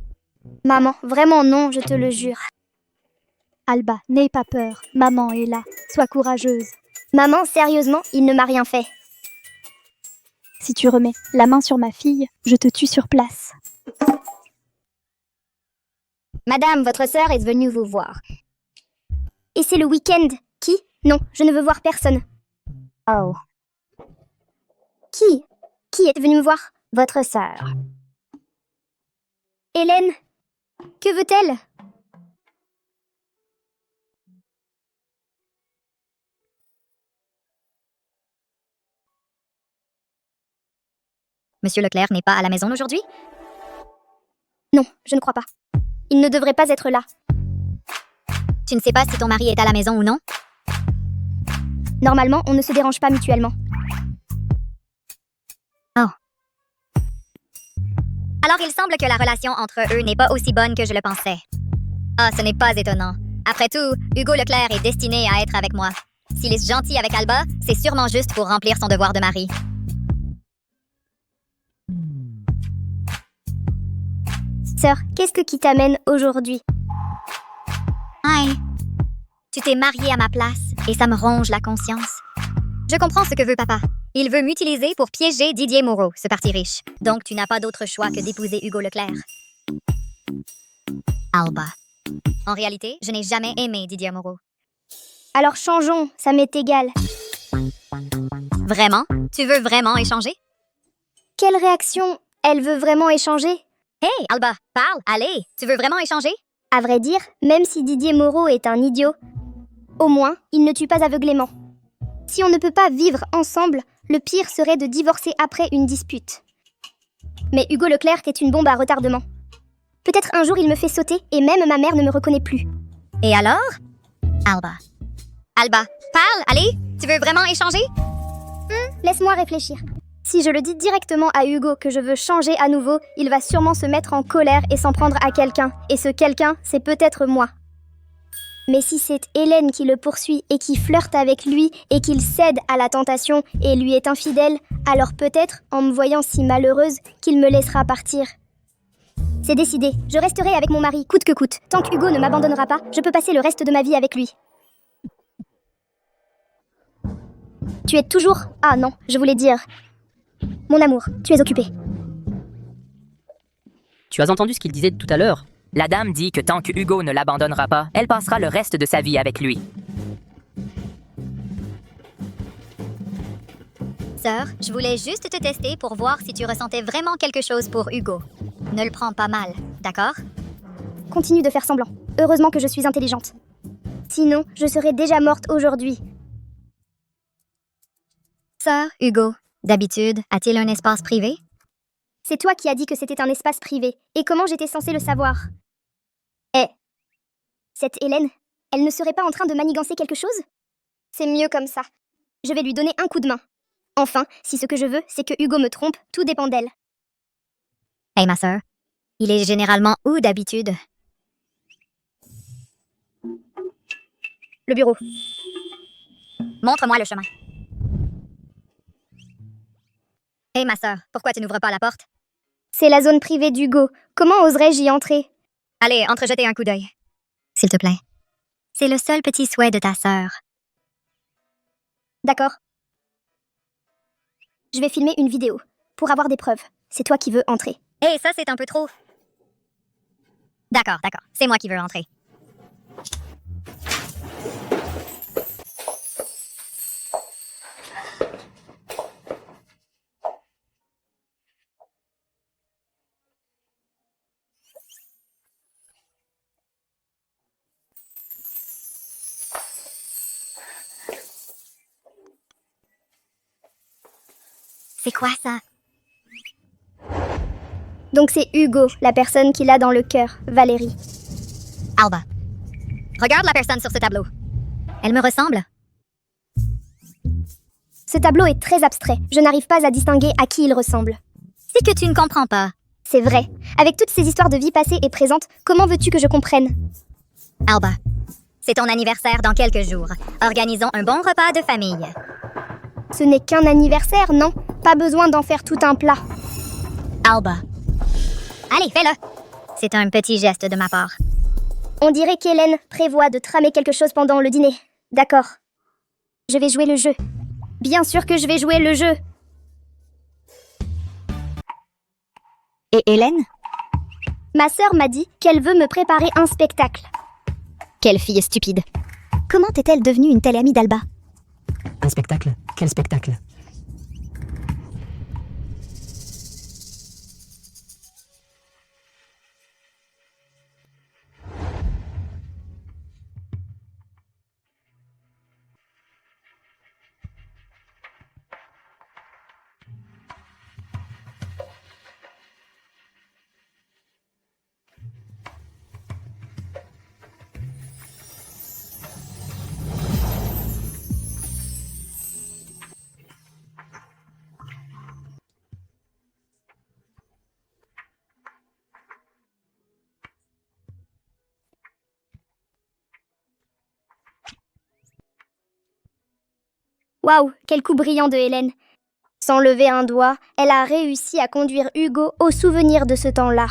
Maman, vraiment non, je te le jure. Alba, n'aie pas peur. Maman est là. Sois courageuse. Maman, sérieusement, il ne m'a rien fait. Si tu remets la main sur ma fille, je te tue sur place. Madame, votre sœur est venue vous voir. Et c'est le week-end. Qui? Non, je ne veux voir personne. Oh. Qui est venu me voir? Votre sœur. Hélène? Que veut-elle? Monsieur Leclerc n'est pas à la maison aujourd'hui? Non, je ne crois pas. Il ne devrait pas être là. Tu ne sais pas si ton mari est à la maison ou non? Normalement, on ne se dérange pas mutuellement. Oh. Alors il semble que la relation entre eux n'est pas aussi bonne que je le pensais. Ah, ce n'est pas étonnant. Après tout, Hugo Leclerc est destiné à être avec moi. S'il est gentil avec Alba, c'est sûrement juste pour remplir son devoir de mari. Sœur, qu'est-ce qui t'amène aujourd'hui? Hi. Tu t'es mariée à ma place et ça me ronge la conscience. Je comprends ce que veut papa. Il veut m'utiliser pour piéger Didier Moreau, ce parti riche. Donc tu n'as pas d'autre choix que d'épouser Hugo Leclerc. Alba. En réalité, je n'ai jamais aimé Didier Moreau. Alors changeons, ça m'est égal. Vraiment? Tu veux vraiment échanger? Quelle réaction? Elle veut vraiment échanger? Hey, Alba, parle, allez, tu veux vraiment échanger? À vrai dire, même si Didier Moreau est un idiot, au moins, il ne tue pas aveuglément. Si on ne peut pas vivre ensemble, le pire serait de divorcer après une dispute. Mais Hugo Leclerc est une bombe à retardement. Peut-être un jour il me fait sauter et même ma mère ne me reconnaît plus. Et alors? Alba. Alba, parle, allez, tu veux vraiment échanger? Laisse-moi réfléchir. Si je le dis directement à Hugo que je veux changer à nouveau, il va sûrement se mettre en colère et s'en prendre à quelqu'un. Et ce quelqu'un, c'est peut-être moi. Mais si c'est Hélène qui le poursuit et qui flirte avec lui et qu'il cède à la tentation et lui est infidèle, alors peut-être, en me voyant si malheureuse, qu'il me laissera partir. C'est décidé, je resterai avec mon mari, coûte que coûte. Tant que Hugo ne m'abandonnera pas, je peux passer le reste de ma vie avec lui. Tu es toujours... Ah non, je voulais dire... Mon amour, tu es occupé. Tu as entendu ce qu'il disait tout à l'heure? La dame dit que tant que Hugo ne l'abandonnera pas, elle passera le reste de sa vie avec lui. Sœur, je voulais juste te tester pour voir si tu ressentais vraiment quelque chose pour Hugo. Ne le prends pas mal, d'accord? Continue de faire semblant. Heureusement que je suis intelligente. Sinon, je serais déjà morte aujourd'hui. Sœur, Hugo, d'habitude, a-t-il un espace privé? C'est toi qui as dit que c'était un espace privé. Et comment j'étais censée le savoir? Cette Hélène, elle ne serait pas en train de manigancer quelque chose? C'est mieux comme ça. Je vais lui donner un coup de main. Enfin, si ce que je veux, c'est que Hugo me trompe, tout dépend d'elle. Hey ma sœur, il est généralement où d'habitude? Le bureau. Montre-moi le chemin. Hey ma sœur, pourquoi tu n'ouvres pas la porte? C'est la zone privée d'Hugo. Comment oserais-je y entrer? Allez, entre-jeter un coup d'œil. S'il te plaît. C'est le seul petit souhait de ta sœur. D'accord. Je vais filmer une vidéo. Pour avoir des preuves. C'est toi qui veux entrer. Hey, ça c'est un peu trop. D'accord, d'accord. C'est moi qui veux entrer. C'est quoi ça? Donc c'est Hugo, la personne qu'il a dans le cœur, Valérie. Alba. Regarde la personne sur ce tableau. Elle me ressemble? Ce tableau est très abstrait. Je n'arrive pas à distinguer à qui il ressemble. C'est que tu ne comprends pas. C'est vrai. Avec toutes ces histoires de vie passée et présente, comment veux-tu que je comprenne? Alba. C'est ton anniversaire dans quelques jours. Organisons un bon repas de famille. Ce n'est qu'un anniversaire, non? Pas besoin d'en faire tout un plat. Alba. Allez, fais-le. C'est un petit geste de ma part. On dirait qu'Hélène prévoit de tramer quelque chose pendant le dîner. D'accord. Je vais jouer le jeu. Bien sûr que je vais jouer le jeu. Et Hélène? Ma sœur m'a dit qu'elle veut me préparer un spectacle. Quelle fille stupide. Comment est-elle devenue une telle amie d'Alba? Un spectacle? Quel spectacle? Waouh, quel coup brillant de Hélène. Sans lever un doigt, elle a réussi à conduire Hugo au souvenir de ce temps-là.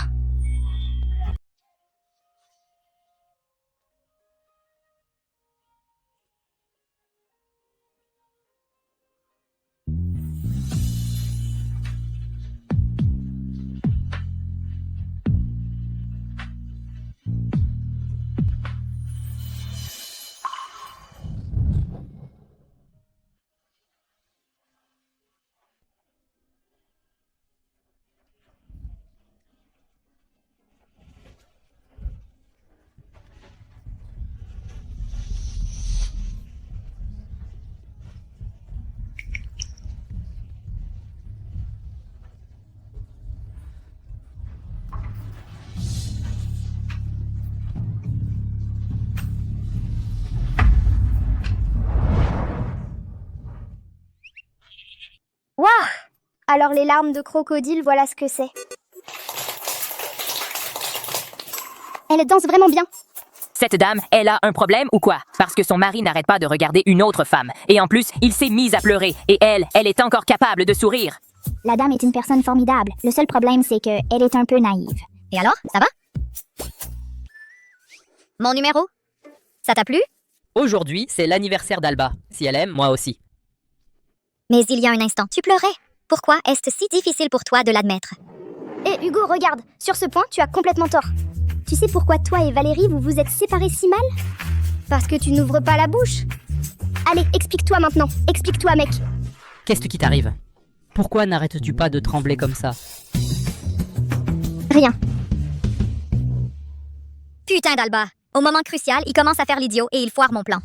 Waouh! Alors les larmes de crocodile, voilà ce que c'est. Elle danse vraiment bien. Cette dame, elle a un problème ou quoi? Parce que son mari n'arrête pas de regarder une autre femme. Et en plus, il s'est mis à pleurer. Et elle est encore capable de sourire. La dame est une personne formidable. Le seul problème, c'est qu'elle est un peu naïve. Et alors, ça va? Mon numéro? Ça t'a plu? Aujourd'hui, c'est l'anniversaire d'Alba. Si elle aime, moi aussi. Mais il y a un instant, tu pleurais. Pourquoi est-ce si difficile pour toi de l'admettre? Et Hugo, regarde, sur ce point, tu as complètement tort. Tu sais pourquoi toi et Valérie, vous vous êtes séparés si mal? Parce que tu n'ouvres pas la bouche. Allez, explique-toi maintenant. Explique-toi, mec. Qu'est-ce qui t'arrive? Pourquoi n'arrêtes-tu pas de trembler comme ça? Rien. Putain d'Alba. Au moment crucial, il commence à faire l'idiot et il foire mon plan.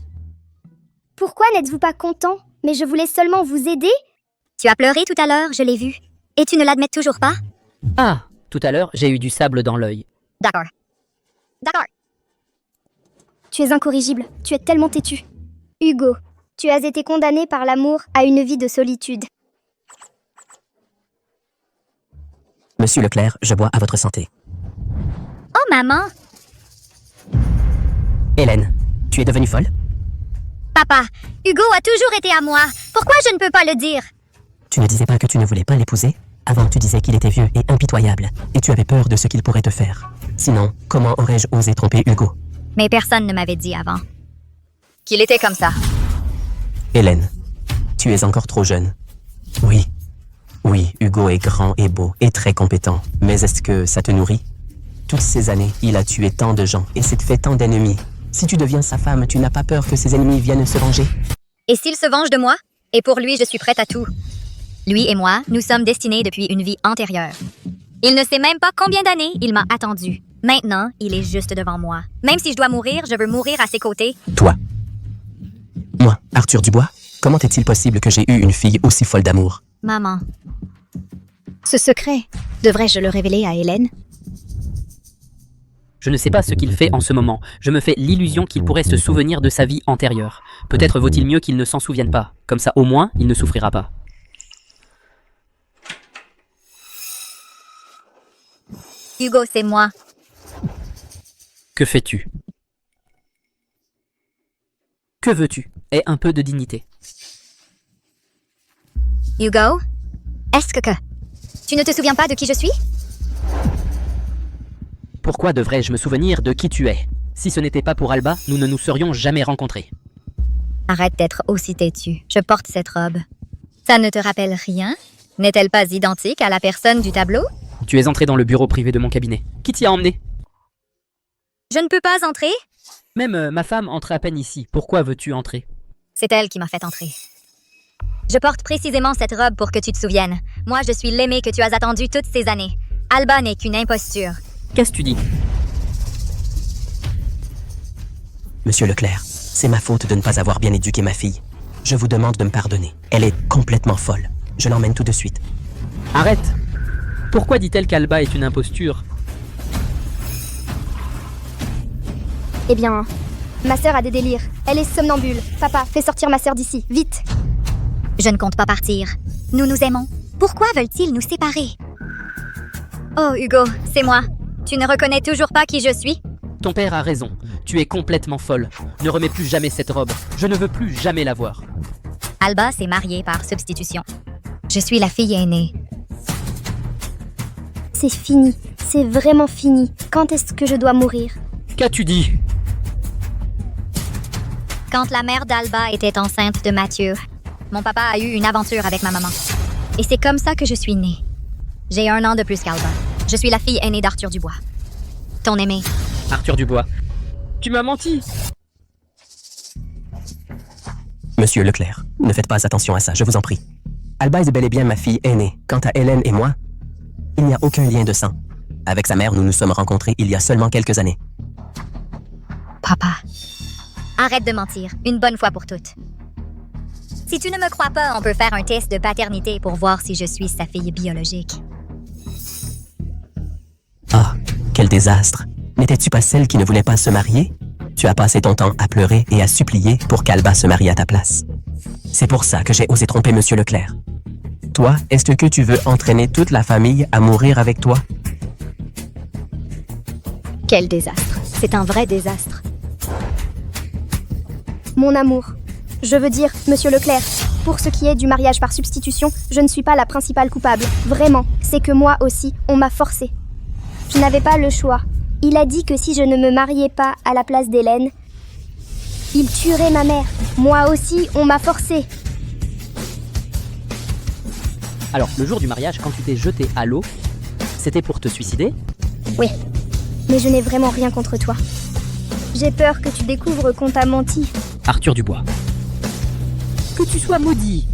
Pourquoi n'êtes-vous pas content? Mais je voulais seulement vous aider. Tu as pleuré tout à l'heure, je l'ai vu. Et tu ne l'admets toujours pas? Ah, tout à l'heure, j'ai eu du sable dans l'œil. D'accord. D'accord. Tu es incorrigible. Tu es tellement têtu. Hugo, tu as été condamné par l'amour à une vie de solitude. Monsieur Leclerc, je bois à votre santé. Oh maman! Hélène, tu es devenue folle? Papa, Hugo a toujours été à moi. Pourquoi je ne peux pas le dire? Tu ne disais pas que tu ne voulais pas l'épouser? Avant, tu disais qu'il était vieux et impitoyable, et tu avais peur de ce qu'il pourrait te faire. Sinon, comment aurais-je osé tromper Hugo? Mais personne ne m'avait dit avant qu'il était comme ça. Hélène, tu es encore trop jeune. Oui, Hugo est grand et beau et très compétent, mais est-ce que ça te nourrit? Toutes ces années, il a tué tant de gens et s'est fait tant d'ennemis. Si tu deviens sa femme, tu n'as pas peur que ses ennemis viennent se venger? Et s'il se venge de moi? Et pour lui, je suis prête à tout. Lui et moi, nous sommes destinés depuis une vie antérieure. Il ne sait même pas combien d'années il m'a attendu. Maintenant, il est juste devant moi. Même si je dois mourir, je veux mourir à ses côtés. Toi. Moi, Arthur Dubois, comment est-il possible que j'ai eu une fille aussi folle d'amour? Maman. Ce secret, devrais-je le révéler à Hélène? Je ne sais pas ce qu'il fait en ce moment. Je me fais l'illusion qu'il pourrait se souvenir de sa vie antérieure. Peut-être vaut-il mieux qu'il ne s'en souvienne pas. Comme ça, au moins, il ne souffrira pas. Hugo, c'est moi. Que fais-tu? Que veux-tu? Aie un peu de dignité. Hugo? Est-ce que... Tu ne te souviens pas de qui je suis? Pourquoi devrais-je me souvenir de qui tu es? Si ce n'était pas pour Alba, nous ne nous serions jamais rencontrés. Arrête d'être aussi têtu. Je porte cette robe. Ça ne te rappelle rien? N'est-elle pas identique à la personne du tableau? Tu es entré dans le bureau privé de mon cabinet. Qui t'y a emmené? Je ne peux pas entrer? Même ma femme entre à peine ici. Pourquoi veux-tu entrer? C'est elle qui m'a fait entrer. Je porte précisément cette robe pour que tu te souviennes. Moi, je suis l'aimé que tu as attendu toutes ces années. Alba n'est qu'une imposture. Qu'est-ce que tu dis? Monsieur Leclerc, c'est ma faute de ne pas avoir bien éduqué ma fille. Je vous demande de me pardonner. Elle est complètement folle. Je l'emmène tout de suite. Arrête! Pourquoi dit-elle qu'Alba est une imposture? Eh bien, ma sœur a des délires. Elle est somnambule. Papa, fais sortir ma sœur d'ici, vite. Je ne compte pas partir. Nous nous aimons. Pourquoi veulent-ils nous séparer? Oh, Hugo, c'est moi. Tu ne reconnais toujours pas qui je suis? Ton père a raison. Tu es complètement folle. Ne remets plus jamais cette robe. Je ne veux plus jamais la voir. Alba s'est mariée par substitution. Je suis la fille aînée. C'est fini. C'est vraiment fini. Quand est-ce que je dois mourir? Qu'as-tu dit? Quand la mère d'Alba était enceinte de Mathieu, mon papa a eu une aventure avec ma maman. Et c'est comme ça que je suis née. J'ai 1 an de plus qu'Alba. Je suis la fille aînée d'Arthur Dubois. Ton aimé. Arthur Dubois. Tu m'as menti. Monsieur Leclerc, ne faites pas attention à ça, je vous en prie. Alba est bel et bien ma fille aînée. Quant à Hélène et moi, il n'y a aucun lien de sang. Avec sa mère, nous nous sommes rencontrés il y a seulement quelques années. Papa. Arrête de mentir, une bonne fois pour toutes. Si tu ne me crois pas, on peut faire un test de paternité pour voir si je suis sa fille biologique. Ah, quel désastre. N'étais-tu pas celle qui ne voulait pas se marier? Tu as passé ton temps à pleurer et à supplier pour qu'Alba se marie à ta place. C'est pour ça que j'ai osé tromper Monsieur Leclerc. Toi, est-ce que tu veux entraîner toute la famille à mourir avec toi? Quel désastre. C'est un vrai désastre. Mon amour. Je veux dire, Monsieur Leclerc, pour ce qui est du mariage par substitution, je ne suis pas la principale coupable. Vraiment, c'est que moi aussi, on m'a forcée. Je n'avais pas le choix. Il a dit que si je ne me mariais pas à la place d'Hélène, il tuerait ma mère. Moi aussi, on m'a forcée. Alors, le jour du mariage, quand tu t'es jeté à l'eau, c'était pour te suicider? Oui, mais je n'ai vraiment rien contre toi. J'ai peur que tu découvres qu'on t'a menti. Arthur Dubois. Que tu sois maudit.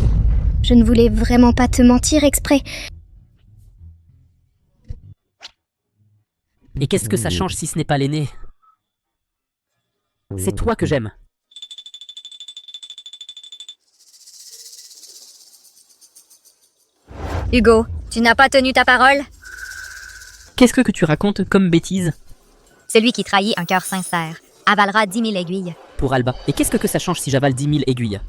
Je ne voulais vraiment pas te mentir exprès. Et qu'est-ce que ça change si ce n'est pas l'aîné? C'est toi que j'aime. Hugo, tu n'as pas tenu ta parole? Qu'est-ce que tu racontes comme bêtise? Celui qui trahit un cœur sincère avalera 10 000 aiguilles. Pour Alba. Et qu'est-ce que ça change si j'avale 10 000 aiguilles?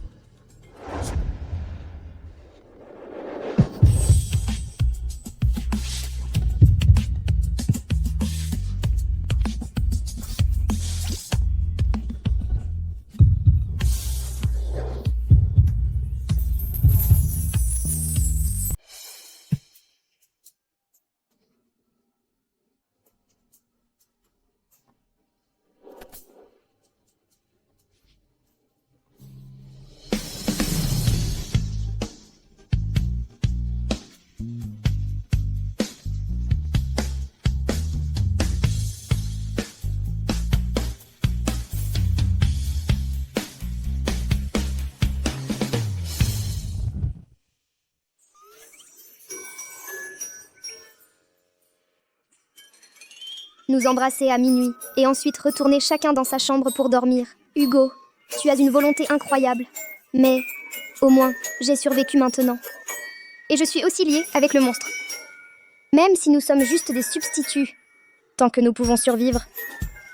Nous embrasser à minuit et ensuite retourner chacun dans sa chambre pour dormir. Hugo, tu as une volonté incroyable. Mais, au moins, j'ai survécu maintenant. Et je suis aussi liée avec le monstre. Même si nous sommes juste des substituts, tant que nous pouvons survivre,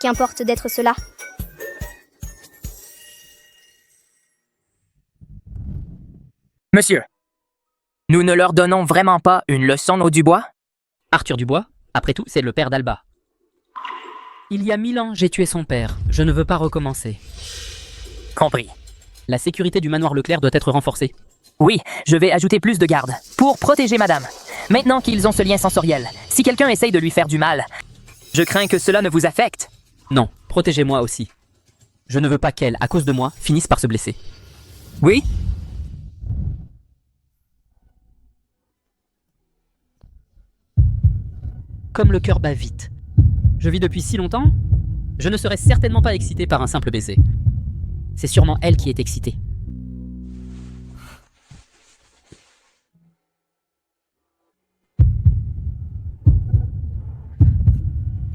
qu'importe d'être cela. Monsieur, nous ne leur donnons vraiment pas une leçon aux Dubois? Arthur Dubois, après tout, c'est le père d'Alba. Il y a 1000 ans, j'ai tué son père. Je ne veux pas recommencer. Compris. La sécurité du manoir Leclerc doit être renforcée. Oui, je vais ajouter plus de gardes pour protéger madame. Maintenant qu'ils ont ce lien sensoriel, si quelqu'un essaye de lui faire du mal, je crains que cela ne vous affecte. Non, protégez-moi aussi. Je ne veux pas qu'elle, à cause de moi, finisse par se blesser. Oui? Comme le cœur bat vite. Je vis depuis si longtemps, je ne serais certainement pas excité par un simple baiser. C'est sûrement elle qui est excitée.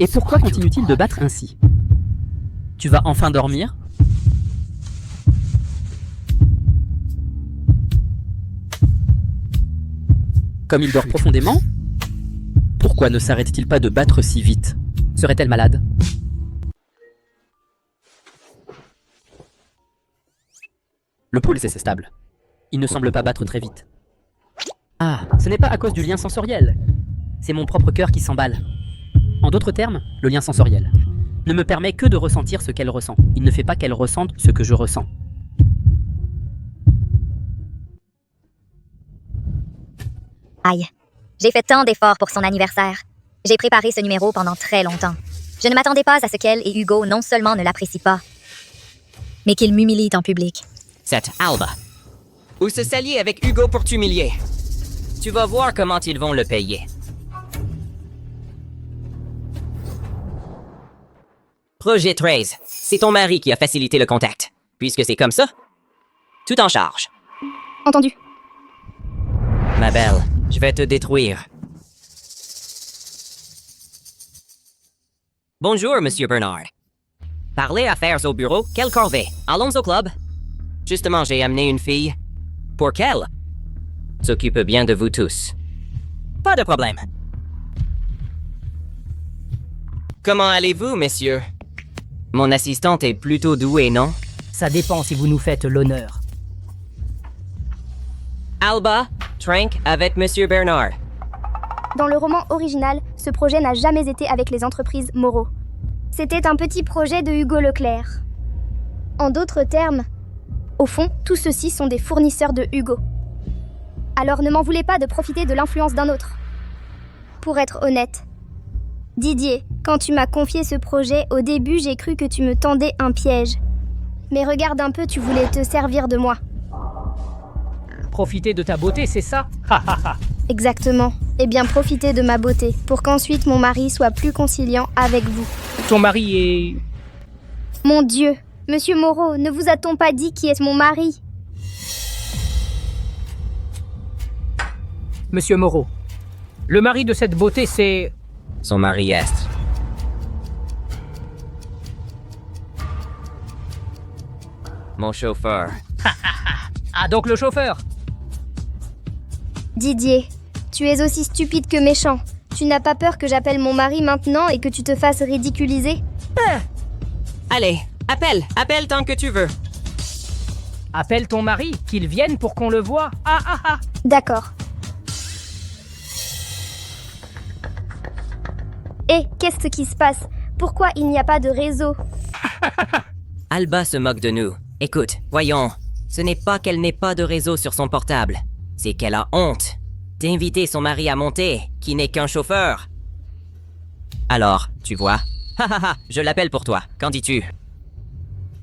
Et pourquoi continue-t-il de battre ainsi? Tu vas enfin dormir? Comme il dort profondément? Pourquoi ne s'arrête-t-il pas de battre si vite? Serait-elle malade? Le pulse est stable. Il ne semble pas battre très vite. Ah, ce n'est pas à cause du lien sensoriel. C'est mon propre cœur qui s'emballe. En d'autres termes, le lien sensoriel ne me permet que de ressentir ce qu'elle ressent. Il ne fait pas qu'elle ressente ce que je ressens. Aïe. J'ai fait tant d'efforts pour son anniversaire. J'ai préparé ce numéro pendant très longtemps. Je ne m'attendais pas à ce qu'elle et Hugo non seulement ne l'apprécient pas, mais qu'ils m'humilient en public. Cette Alba. Ou se s'allier avec Hugo pour t'humilier. Tu vas voir comment ils vont le payer. Projet 13. C'est ton mari qui a facilité le contact. Puisque c'est comme ça, tout en charge. Entendu. Ma belle, je vais te détruire. Bonjour, Monsieur Bernard. Parlez affaires au bureau, quelle corvée? Allons au club. Justement, j'ai amené une fille. Pour qu'elle s'occupe bien de vous tous. Pas de problème. Comment allez-vous, messieurs? Mon assistante est plutôt douée, non? Ça dépend si vous nous faites l'honneur. Alba, Trank avec Monsieur Bernard. Dans le roman original, ce projet n'a jamais été avec les entreprises Moreau. C'était un petit projet de Hugo Leclerc. En d'autres termes, au fond, tous ceux-ci sont des fournisseurs de Hugo. Alors ne m'en voulez pas de profiter de l'influence d'un autre. Pour être honnête, Didier, quand tu m'as confié ce projet, au début j'ai cru que tu me tendais un piège. Mais regarde un peu, tu voulais te servir de moi. Profiter de ta beauté, c'est ça? Exactement. Eh bien, profitez de ma beauté, pour qu'ensuite mon mari soit plus conciliant avec vous. Ton mari est... Mon Dieu, Monsieur Moreau, ne vous a-t-on pas dit qui est mon mari? Monsieur Moreau. Le mari de cette beauté, c'est... Son mari est. Mon chauffeur. Ah, donc le chauffeur. Didier, tu es aussi stupide que méchant. Tu n'as pas peur que j'appelle mon mari maintenant et que tu te fasses ridiculiser? Allez, appelle tant que tu veux. Appelle ton mari, qu'il vienne pour qu'on le voie. D'accord. Hé, qu'est-ce qui se passe? Pourquoi il n'y a pas de réseau? Alba se moque de nous. Écoute, voyons. Ce n'est pas qu'elle n'ait pas de réseau sur son portable. C'est qu'elle a honte d'inviter son mari à monter, qui n'est qu'un chauffeur. Alors, tu vois. Je l'appelle pour toi. Qu'en dis-tu?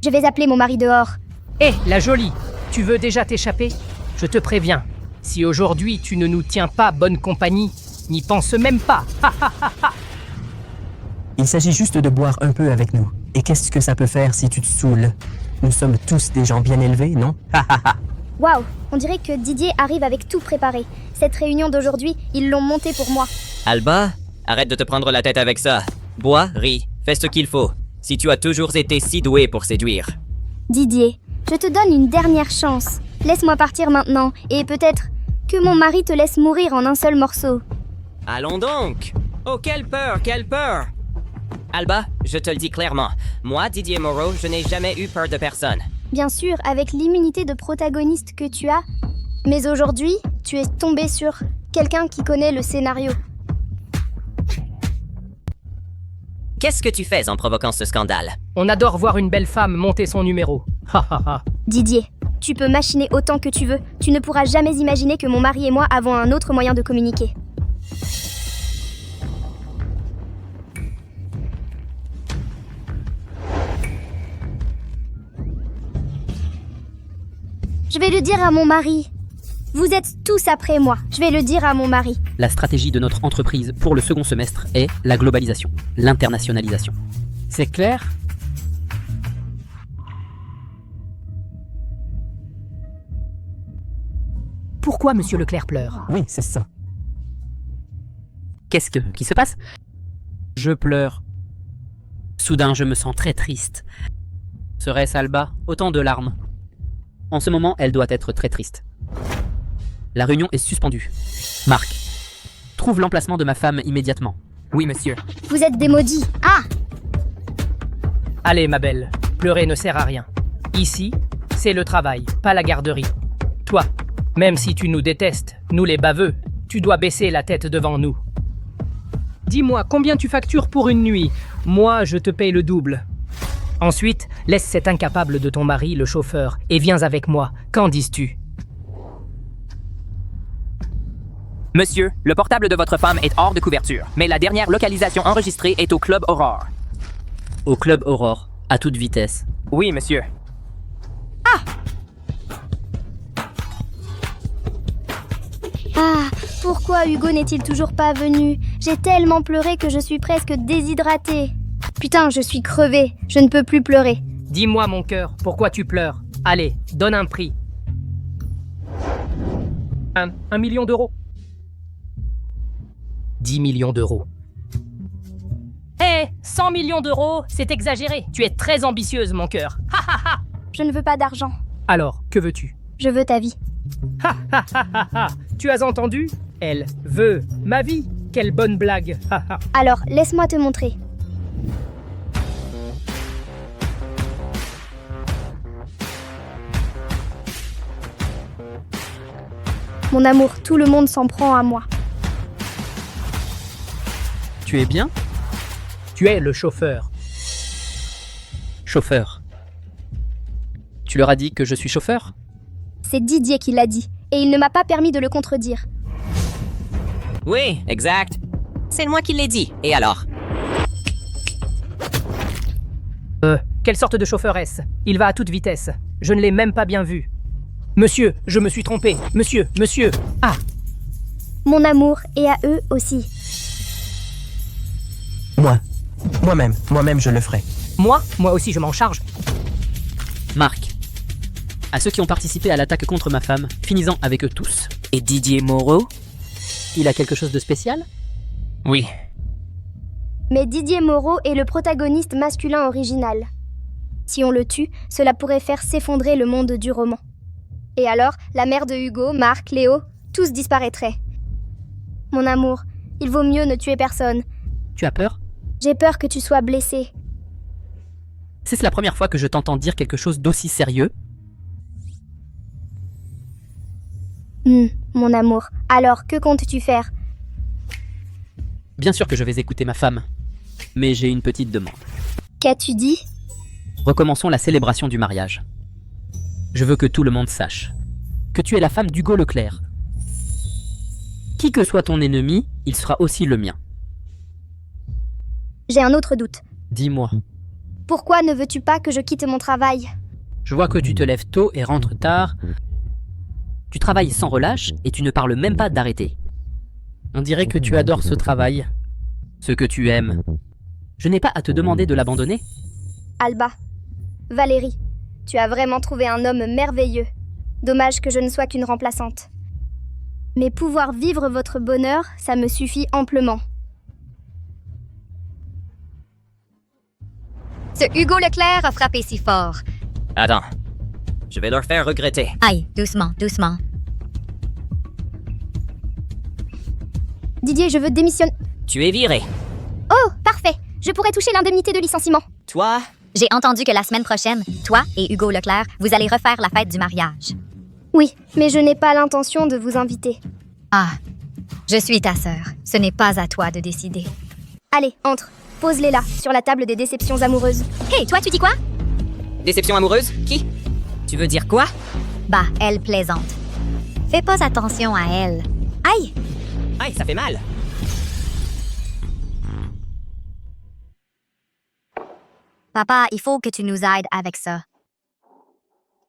Je vais appeler mon mari dehors. Hé, la jolie, tu veux déjà t'échapper? Je te préviens, si aujourd'hui tu ne nous tiens pas bonne compagnie, n'y pense même pas. Il s'agit juste de boire un peu avec nous. Et qu'est-ce que ça peut faire si tu te saoules? Nous sommes tous des gens bien élevés, non? Waouh, on dirait que Didier arrive avec tout préparé. Cette réunion d'aujourd'hui, ils l'ont montée pour moi. Alba, arrête de te prendre la tête avec ça. Bois, ris, fais ce qu'il faut. Si tu as toujours été si doué pour séduire. Didier, je te donne une dernière chance. Laisse-moi partir maintenant, et peut-être que mon mari te laisse mourir en un seul morceau. Allons donc! Oh, quelle peur, quelle peur! Alba, je te le dis clairement, moi, Didier Moreau, je n'ai jamais eu peur de personne. Bien sûr, avec l'immunité de protagoniste que tu as. Mais aujourd'hui, tu es tombé sur quelqu'un qui connaît le scénario. Qu'est-ce que tu fais en provoquant ce scandale? On adore voir une belle femme monter son numéro. Didier, tu peux machiner autant que tu veux. Tu ne pourras jamais imaginer que mon mari et moi avons un autre moyen de communiquer. Je vais le dire à mon mari. Vous êtes tous après moi. Je vais le dire à mon mari. La stratégie de notre entreprise pour le second semestre est la globalisation, l'internationalisation. C'est clair? Pourquoi Monsieur Leclerc pleure? Oui, c'est ça. Qu'est-ce qui se passe? Je pleure. Soudain, je me sens très triste. Serait-ce Alba? Autant de larmes. En ce moment, elle doit être très triste. La réunion est suspendue. Marc, trouve l'emplacement de ma femme immédiatement. Oui, monsieur. Vous êtes des maudits. Ah! Allez, ma belle, pleurer ne sert à rien. Ici, c'est le travail, pas la garderie. Toi, même si tu nous détestes, nous les baveux, tu dois baisser la tête devant nous. Dis-moi, combien tu factures pour une nuit? Moi, je te paye le double. Ensuite, laisse cet incapable de ton mari, le chauffeur, et viens avec moi. Qu'en dis-tu? Monsieur, le portable de votre femme est hors de couverture, mais la dernière localisation enregistrée est au Club Aurore. Au Club Aurore, à toute vitesse. Oui, monsieur. Ah, pourquoi Hugo n'est-il toujours pas venu? J'ai tellement pleuré que je suis presque déshydratée. Putain, je suis crevée. Je ne peux plus pleurer. Dis-moi, mon cœur, pourquoi tu pleures? Allez, donne un prix. 1 million d'euros. 10 millions d'euros. Hé, 100 millions d'euros, c'est exagéré. Tu es très ambitieuse, mon cœur. Ha ha ha. Je ne veux pas d'argent. Alors, que veux-tu? Je veux ta vie. Ha ha ha ha ha. Tu as entendu? Elle veut ma vie. Quelle bonne blague. Ha ha. Alors, laisse-moi te montrer. Mon amour, tout le monde s'en prend à moi. Tu es bien? Tu es le chauffeur. Chauffeur. Tu leur as dit que je suis chauffeur? C'est Didier qui l'a dit, et il ne m'a pas permis de le contredire. Oui, exact. C'est moi qui l'ai dit. Et alors? Quelle sorte de chauffeur est-ce? Il va à toute vitesse. Je ne l'ai même pas bien vu. Monsieur, je me suis trompé. Monsieur. Ah, Mon amour, et à eux aussi. Moi-même, je le ferai. moi aussi, je m'en charge. Marc. À ceux qui ont participé à l'attaque contre ma femme, finissant avec eux tous. Et Didier Moreau? Il a quelque chose de spécial? Oui. Mais Didier Moreau est le protagoniste masculin original. Si on le tue, cela pourrait faire s'effondrer le monde du roman. Et alors, la mère de Hugo, Marc, Léo, tous disparaîtraient. Mon amour, il vaut mieux ne tuer personne. Tu as peur? J'ai peur que tu sois blessé. C'est la première fois que je t'entends dire quelque chose d'aussi sérieux? Mon amour, alors que comptes-tu faire? Bien sûr que je vais écouter ma femme. Mais j'ai une petite demande. Qu'as-tu dit? Recommençons la célébration du mariage. Je veux que tout le monde sache que tu es la femme d'Hugo Leclerc. Qui que soit ton ennemi, il sera aussi le mien. J'ai un autre doute. Dis-moi. Pourquoi ne veux-tu pas que je quitte mon travail? Je vois que tu te lèves tôt et rentres tard. Tu travailles sans relâche et tu ne parles même pas d'arrêter. On dirait que tu adores ce travail. Ce que tu aimes. Je n'ai pas à te demander de l'abandonner. Alba, Valérie, tu as vraiment trouvé un homme merveilleux. Dommage que je ne sois qu'une remplaçante. Mais pouvoir vivre votre bonheur, ça me suffit amplement. Ce Hugo Leclerc a frappé si fort. Attends. Je vais leur faire regretter. Aïe, doucement, doucement. Didier, je veux démissionner. Tu es viré. Oh, parfait. Je pourrais toucher l'indemnité de licenciement. Toi, J'ai entendu que la semaine prochaine, toi et Hugo Leclerc, vous allez refaire la fête du mariage. Oui, mais je n'ai pas l'intention de vous inviter. Ah, je suis ta sœur. Ce n'est pas à toi de décider. Allez, entre. Pose-les là, sur la table des déceptions amoureuses. Hé, toi, tu dis quoi? déception amoureuse? Qui? Tu veux dire quoi? Bah, elle plaisante. Fais pas attention à elle. Aïe! Aïe, ça fait mal. Papa, il faut que tu nous aides avec ça.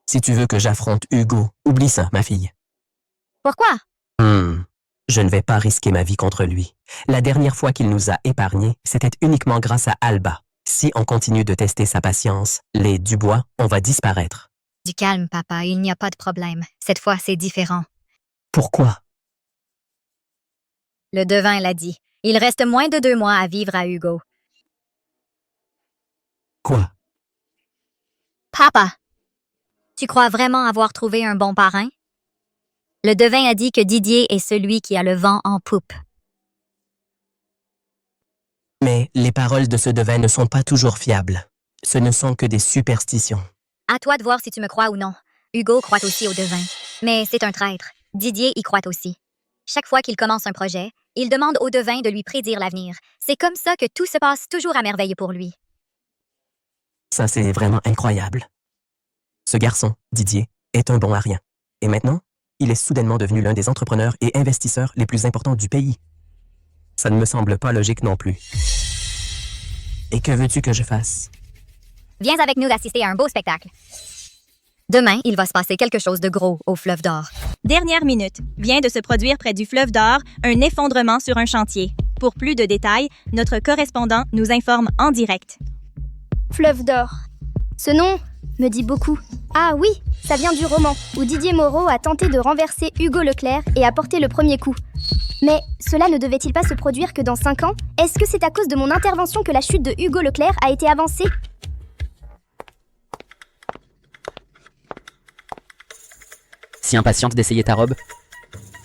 Si tu veux que j'affronte Hugo, oublie ça, ma fille. Pourquoi? Je ne vais pas risquer ma vie contre lui. La dernière fois qu'il nous a épargnés, c'était uniquement grâce à Alba. Si on continue de tester sa patience, les Dubois, on va disparaître. Du calme, papa, il n'y a pas de problème. Cette fois, c'est différent. Pourquoi? Le devin l'a dit. Il reste moins de 2 mois à vivre à Hugo. Quoi? Papa, tu crois vraiment avoir trouvé un bon parrain? Le devin a dit que Didier est celui qui a le vent en poupe. Mais les paroles de ce devin ne sont pas toujours fiables. Ce ne sont que des superstitions. À toi de voir si tu me crois ou non. Hugo croit aussi au devin. Mais c'est un traître. Didier y croit aussi. Chaque fois qu'il commence un projet, il demande au devin de lui prédire l'avenir. C'est comme ça que tout se passe toujours à merveille pour lui. Ça, c'est vraiment incroyable. Ce garçon, Didier, est un bon à rien. Et maintenant, Il est soudainement devenu l'un des entrepreneurs et investisseurs les plus importants du pays. Ça ne me semble pas logique non plus. Et que veux-tu que je fasse? Viens avec nous assister à un beau spectacle. Demain, il va se passer quelque chose de gros au Fleuve d'Or. Dernière minute. Vient de se produire près du fleuve d'Or un effondrement sur un chantier. Pour plus de détails, notre correspondant nous informe en direct. Fleuve d'or. Ce nom me dit beaucoup. Ah oui, ça vient du roman, où Didier Moreau a tenté de renverser Hugo Leclerc et a porté le premier coup. Mais cela ne devait-il pas se produire que dans 5 ans? Est-ce que c'est à cause de mon intervention que la chute de Hugo Leclerc a été avancée? Si impatiente d'essayer ta robe.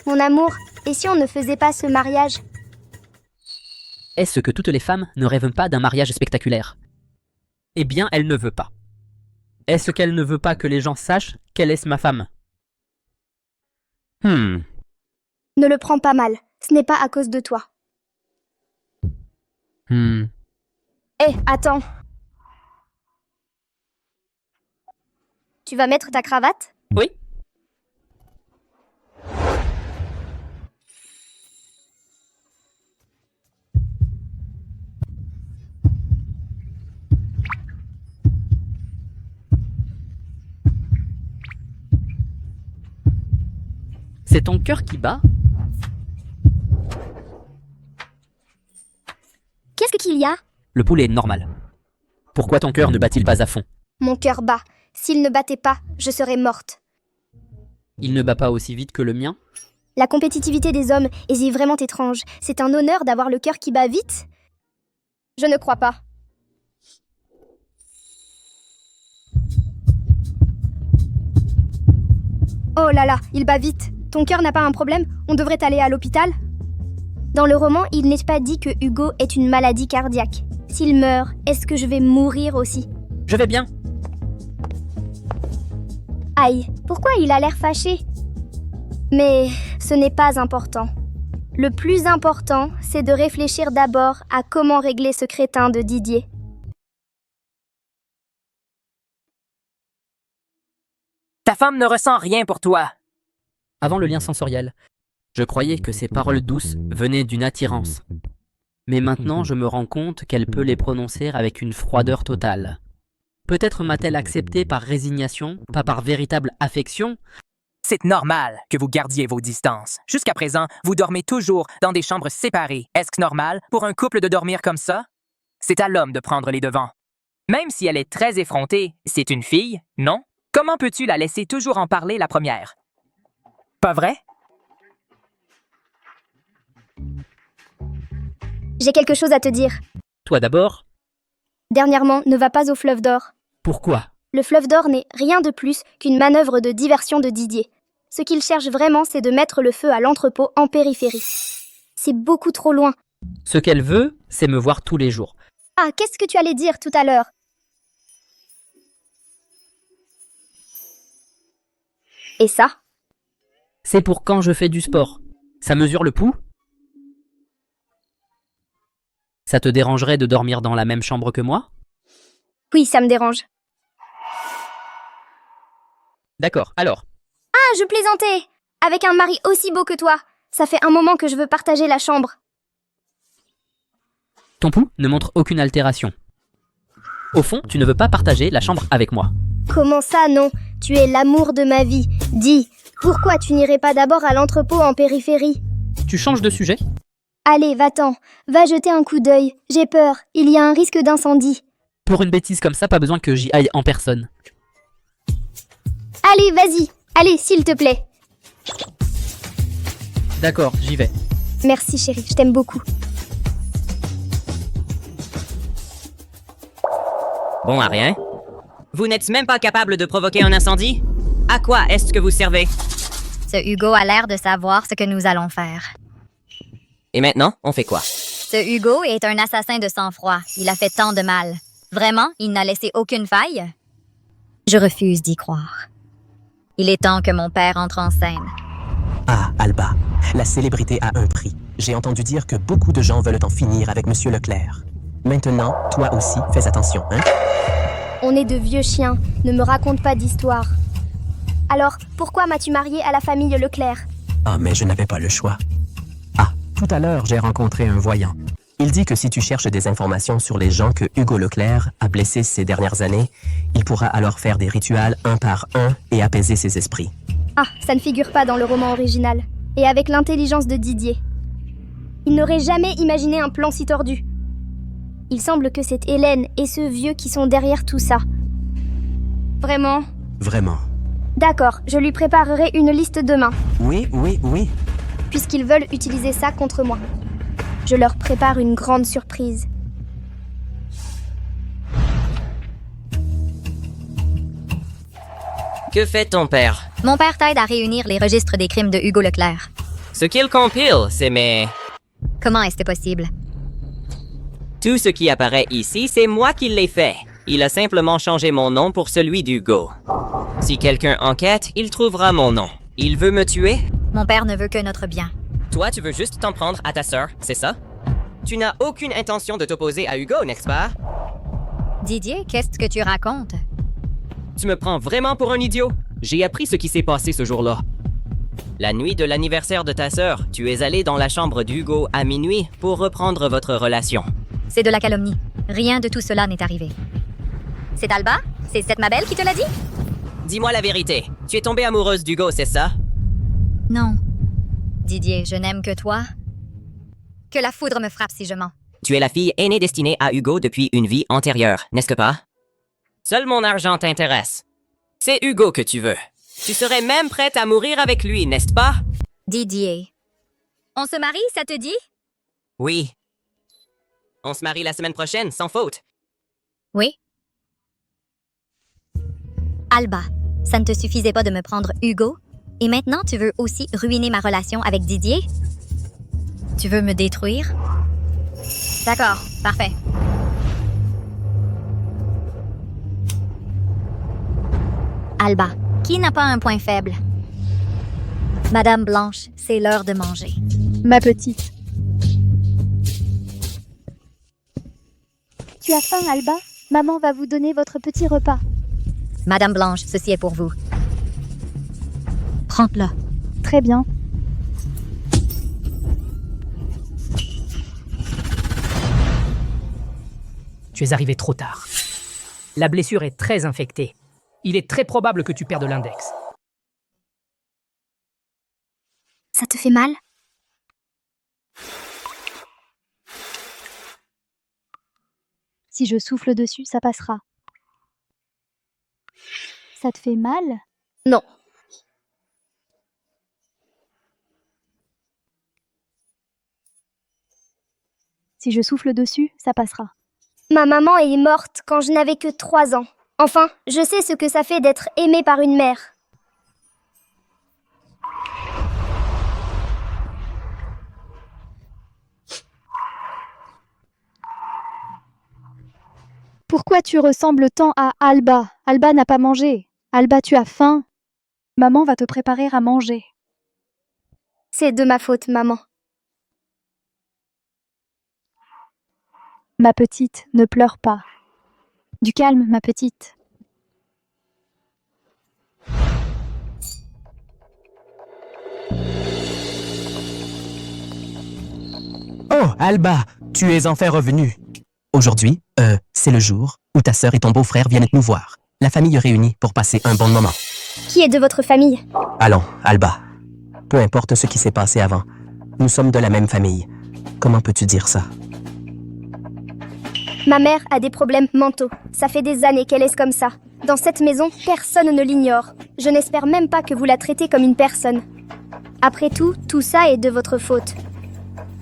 Mon amour, et si on ne faisait pas ce mariage? Est-ce que toutes les femmes ne rêvent pas d'un mariage spectaculaire? Eh bien, elle ne veut pas. Est-ce qu'elle ne veut pas que les gens sachent qu'elle est ma femme? Ne le prends pas mal, ce n'est pas à cause de toi. Hé, attends. Tu vas mettre ta cravate? Oui. C'est ton cœur qui bat? Qu'est-ce qu'il y a? Le pouls est normal. Pourquoi ton cœur ne bat-il pas à fond? Mon cœur bat. S'il ne battait pas, je serais morte. Il ne bat pas aussi vite que le mien? La compétitivité des hommes est vraiment étrange. C'est un honneur d'avoir le cœur qui bat vite? Je ne crois pas. Oh là là, il bat vite. Ton cœur n'a pas un problème? On devrait aller à l'hôpital? Dans le roman, il n'est pas dit que Hugo est une maladie cardiaque. S'il meurt, est-ce que je vais mourir aussi? Je vais bien. Aïe, pourquoi il a l'air fâché? Mais ce n'est pas important. Le plus important, c'est de réfléchir d'abord à comment régler ce crétin de Didier. Ta femme ne ressent rien pour toi. Avant le lien sensoriel, je croyais que ces paroles douces venaient d'une attirance. Mais maintenant, je me rends compte qu'elle peut les prononcer avec une froideur totale. Peut-être m'a-t-elle accepté par résignation, pas par véritable affection? C'est normal que vous gardiez vos distances. Jusqu'à présent, vous dormez toujours dans des chambres séparées. Est-ce normal pour un couple de dormir comme ça? C'est à l'homme de prendre les devants. Même si elle est très effrontée, c'est une fille, non? Comment peux-tu la laisser toujours en parler la première? Pas vrai? J'ai quelque chose à te dire. Toi d'abord? Dernièrement, ne va pas au fleuve d'or. Pourquoi? Le fleuve d'or n'est rien de plus qu'une manœuvre de diversion de Didier. Ce qu'il cherche vraiment, c'est de mettre le feu à l'entrepôt en périphérie. C'est beaucoup trop loin. Ce qu'elle veut, c'est me voir tous les jours. Ah, qu'est-ce que tu allais dire tout à l'heure? Et ça? C'est pour quand je fais du sport. Ça mesure le pouls? Ça te dérangerait de dormir dans la même chambre que moi? Oui, ça me dérange. D'accord, alors. Ah, je plaisantais! Avec un mari aussi beau que toi, ça fait un moment que je veux partager la chambre. Ton pouls ne montre aucune altération. Au fond, tu ne veux pas partager la chambre avec moi. Comment ça, non? Tu es l'amour de ma vie. Dis, pourquoi tu n'irais pas d'abord à l'entrepôt en périphérie? Tu changes de sujet? Allez, va-t'en. Va jeter un coup d'œil. J'ai peur. Il y a un risque d'incendie. Pour une bêtise comme ça, pas besoin que j'y aille en personne. Allez, vas-y. Allez, s'il te plaît. D'accord, j'y vais. Merci, chérie. Je t'aime beaucoup. Bon à rien. Vous n'êtes même pas capable de provoquer un incendie? À quoi est-ce que vous servez? Ce Hugo a l'air de savoir ce que nous allons faire. Et maintenant, on fait quoi? Ce Hugo est un assassin de sang-froid. Il a fait tant de mal. Vraiment, il n'a laissé aucune faille? Je refuse d'y croire. Il est temps que mon père entre en scène. Ah, Alba, la célébrité a un prix. J'ai entendu dire que beaucoup de gens veulent en finir avec Monsieur Leclerc. Maintenant, toi aussi, fais attention, hein? On est de vieux chiens. Ne me raconte pas d'histoire. Alors, pourquoi m'as-tu mariée à la famille Leclerc? Ah, mais je n'avais pas le choix. Ah, tout à l'heure, j'ai rencontré un voyant. Il dit que si tu cherches des informations sur les gens que Hugo Leclerc a blessés ces dernières années, il pourra alors faire des rituels un par un et apaiser ses esprits. Ah, ça ne figure pas dans le roman original. Et avec l'intelligence de Didier. Il n'aurait jamais imaginé un plan si tordu. Il semble que c'est Hélène et ce vieux qui sont derrière tout ça. Vraiment? Vraiment. D'accord, je lui préparerai une liste demain, Oui, oui, oui. puisqu'ils veulent utiliser ça contre moi. Je leur prépare une grande surprise. Que fait ton père? Mon père t'aide à réunir les registres des crimes de Hugo Leclerc. Ce qu'il compile, c'est mes... Comment est-ce possible? Tout ce qui apparaît ici, c'est moi qui l'ai fait. Il a simplement changé mon nom pour celui d'Hugo. Si quelqu'un enquête, il trouvera mon nom. Il veut me tuer? Mon père ne veut que notre bien. Toi, tu veux juste t'en prendre à ta sœur, c'est ça? Tu n'as aucune intention de t'opposer à Hugo, n'est-ce pas? Didier, qu'est-ce que tu racontes? Tu me prends vraiment pour un idiot? J'ai appris ce qui s'est passé ce jour-là. La nuit de l'anniversaire de ta sœur, tu es allé dans la chambre d'Hugo à minuit pour reprendre votre relation. C'est de la calomnie. Rien de tout cela n'est arrivé. C'est Alba? C'est cette Mabel qui te l'a dit? Dis-moi la vérité. Tu es tombée amoureuse d'Hugo, c'est ça? Non. Didier, je n'aime que toi. Que la foudre me frappe si je mens. Tu es la fille aînée destinée à Hugo depuis une vie antérieure, n'est-ce pas? Seul mon argent t'intéresse. C'est Hugo que tu veux. Tu serais même prête à mourir avec lui, n'est-ce pas? Didier. On se marie, ça te dit? Oui. On se marie la semaine prochaine, sans faute. Oui. Alba, ça ne te suffisait pas de me prendre Hugo? Et maintenant, tu veux aussi ruiner ma relation avec Didier? Tu veux me détruire? D'accord, parfait. Alba, qui n'a pas un point faible? Madame Blanche, c'est l'heure de manger. Ma petite. Tu as faim, Alba? Maman va vous donner votre petit repas. Madame Blanche, ceci est pour vous. Prends-le. Très bien. Tu es arrivé trop tard. La blessure est très infectée. Il est très probable que tu perdes l'index. Ça te fait mal? Si je souffle dessus, ça passera. Ça te fait mal? Non. Si je souffle dessus, ça passera. Ma maman est morte quand je n'avais que 3 ans. Enfin, je sais ce que ça fait d'être aimée par une mère. Pourquoi tu ressembles tant à Alba? Alba n'a pas mangé. Alba, tu as faim? Maman va te préparer à manger. C'est de ma faute, maman. Ma petite, ne pleure pas. Du calme, ma petite. Oh, Alba, tu es enfin revenue. Aujourd'hui, c'est le jour où ta sœur et ton beau-frère viennent nous voir. La famille réunie pour passer un bon moment. Qui est de votre famille? Allons, Alba. Peu importe ce qui s'est passé avant, nous sommes de la même famille. Comment peux-tu dire ça? Ma mère a des problèmes mentaux. Ça fait des années qu'elle est comme ça. Dans cette maison, personne ne l'ignore. Je n'espère même pas que vous la traitez comme une personne. Après tout ça est de votre faute.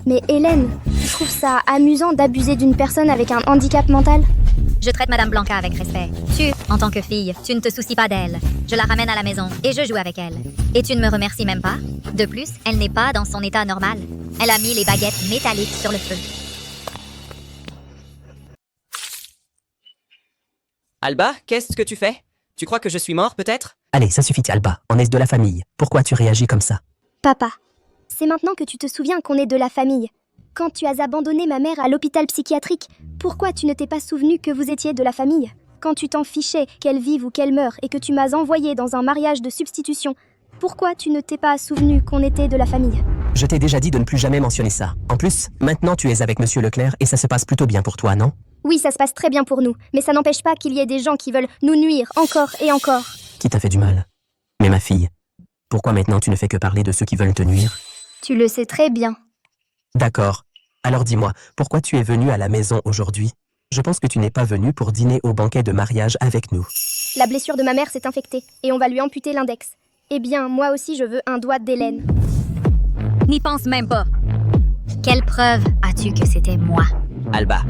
Mais Hélène, tu trouves ça amusant d'abuser d'une personne avec un handicap mental? Je traite Madame Blanca avec respect. Tu, en tant que fille, tu ne te soucies pas d'elle. Je la ramène à la maison et je joue avec elle. Et tu ne me remercies même pas? De plus, elle n'est pas dans son état normal. Elle a mis les baguettes métalliques sur le feu. Alba, qu'est-ce que tu fais? Tu crois que je suis mort, peut-être? Allez, ça suffit, Alba. On est de la famille. Pourquoi tu réagis comme ça? Papa, c'est maintenant que tu te souviens qu'on est de la famille. Quand tu as abandonné ma mère à l'hôpital psychiatrique, pourquoi tu ne t'es pas souvenu que vous étiez de la famille? quand tu t'en fichais qu'elle vive ou qu'elle meure et que tu m'as envoyé dans un mariage de substitution, pourquoi tu ne t'es pas souvenu qu'on était de la famille? Je t'ai déjà dit de ne plus jamais mentionner ça. En plus, maintenant tu es avec Monsieur Leclerc et ça se passe plutôt bien pour toi, non? Oui, ça se passe très bien pour nous, mais ça n'empêche pas qu'il y ait des gens qui veulent nous nuire encore et encore. Qui t'a fait du mal? Mais ma fille, pourquoi maintenant tu ne fais que parler de ceux qui veulent te nuire? Tu le sais très bien. D'accord. Alors dis-moi, pourquoi tu es venue à la maison aujourd'hui? Je pense que tu n'es pas venue pour dîner au banquet de mariage avec nous. La blessure de ma mère s'est infectée et on va lui amputer l'index. Eh bien, moi aussi je veux un doigt d'Hélène. N'y pense même pas. Quelle preuve as-tu que c'était moi? Alba,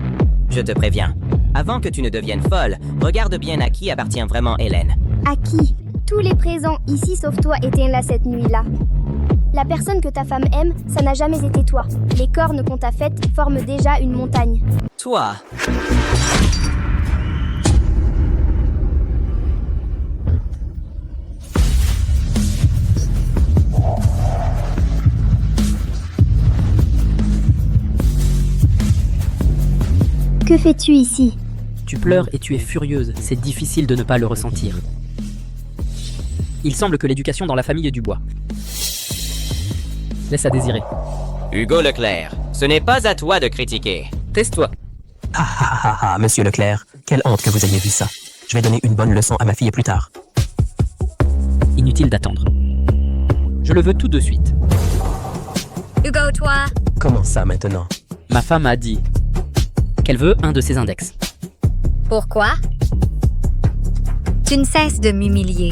je te préviens. Avant que tu ne deviennes folle, regarde bien à qui appartient vraiment Hélène. À qui? Tous les présents ici sauf toi étaient là cette nuit-là. La personne que ta femme aime, ça n'a jamais été toi. Les cornes qu'on t'a faites forment déjà une montagne. Toi, Que fais-tu ici? Tu pleures et tu es furieuse, c'est difficile de ne pas le ressentir. Il semble que l'éducation dans la famille est du bois. Laisse à désirer. Hugo Leclerc, ce n'est pas à toi de critiquer. Taise-toi. Ah ah ah ah, Monsieur Leclerc, quelle honte que vous ayez vu ça. Je vais donner une bonne leçon à ma fille plus tard. Inutile d'attendre. Je le veux tout de suite. Hugo, toi? Comment ça maintenant? Ma femme a dit qu'elle veut un de ses index. Pourquoi? Tu ne cesses de m'humilier.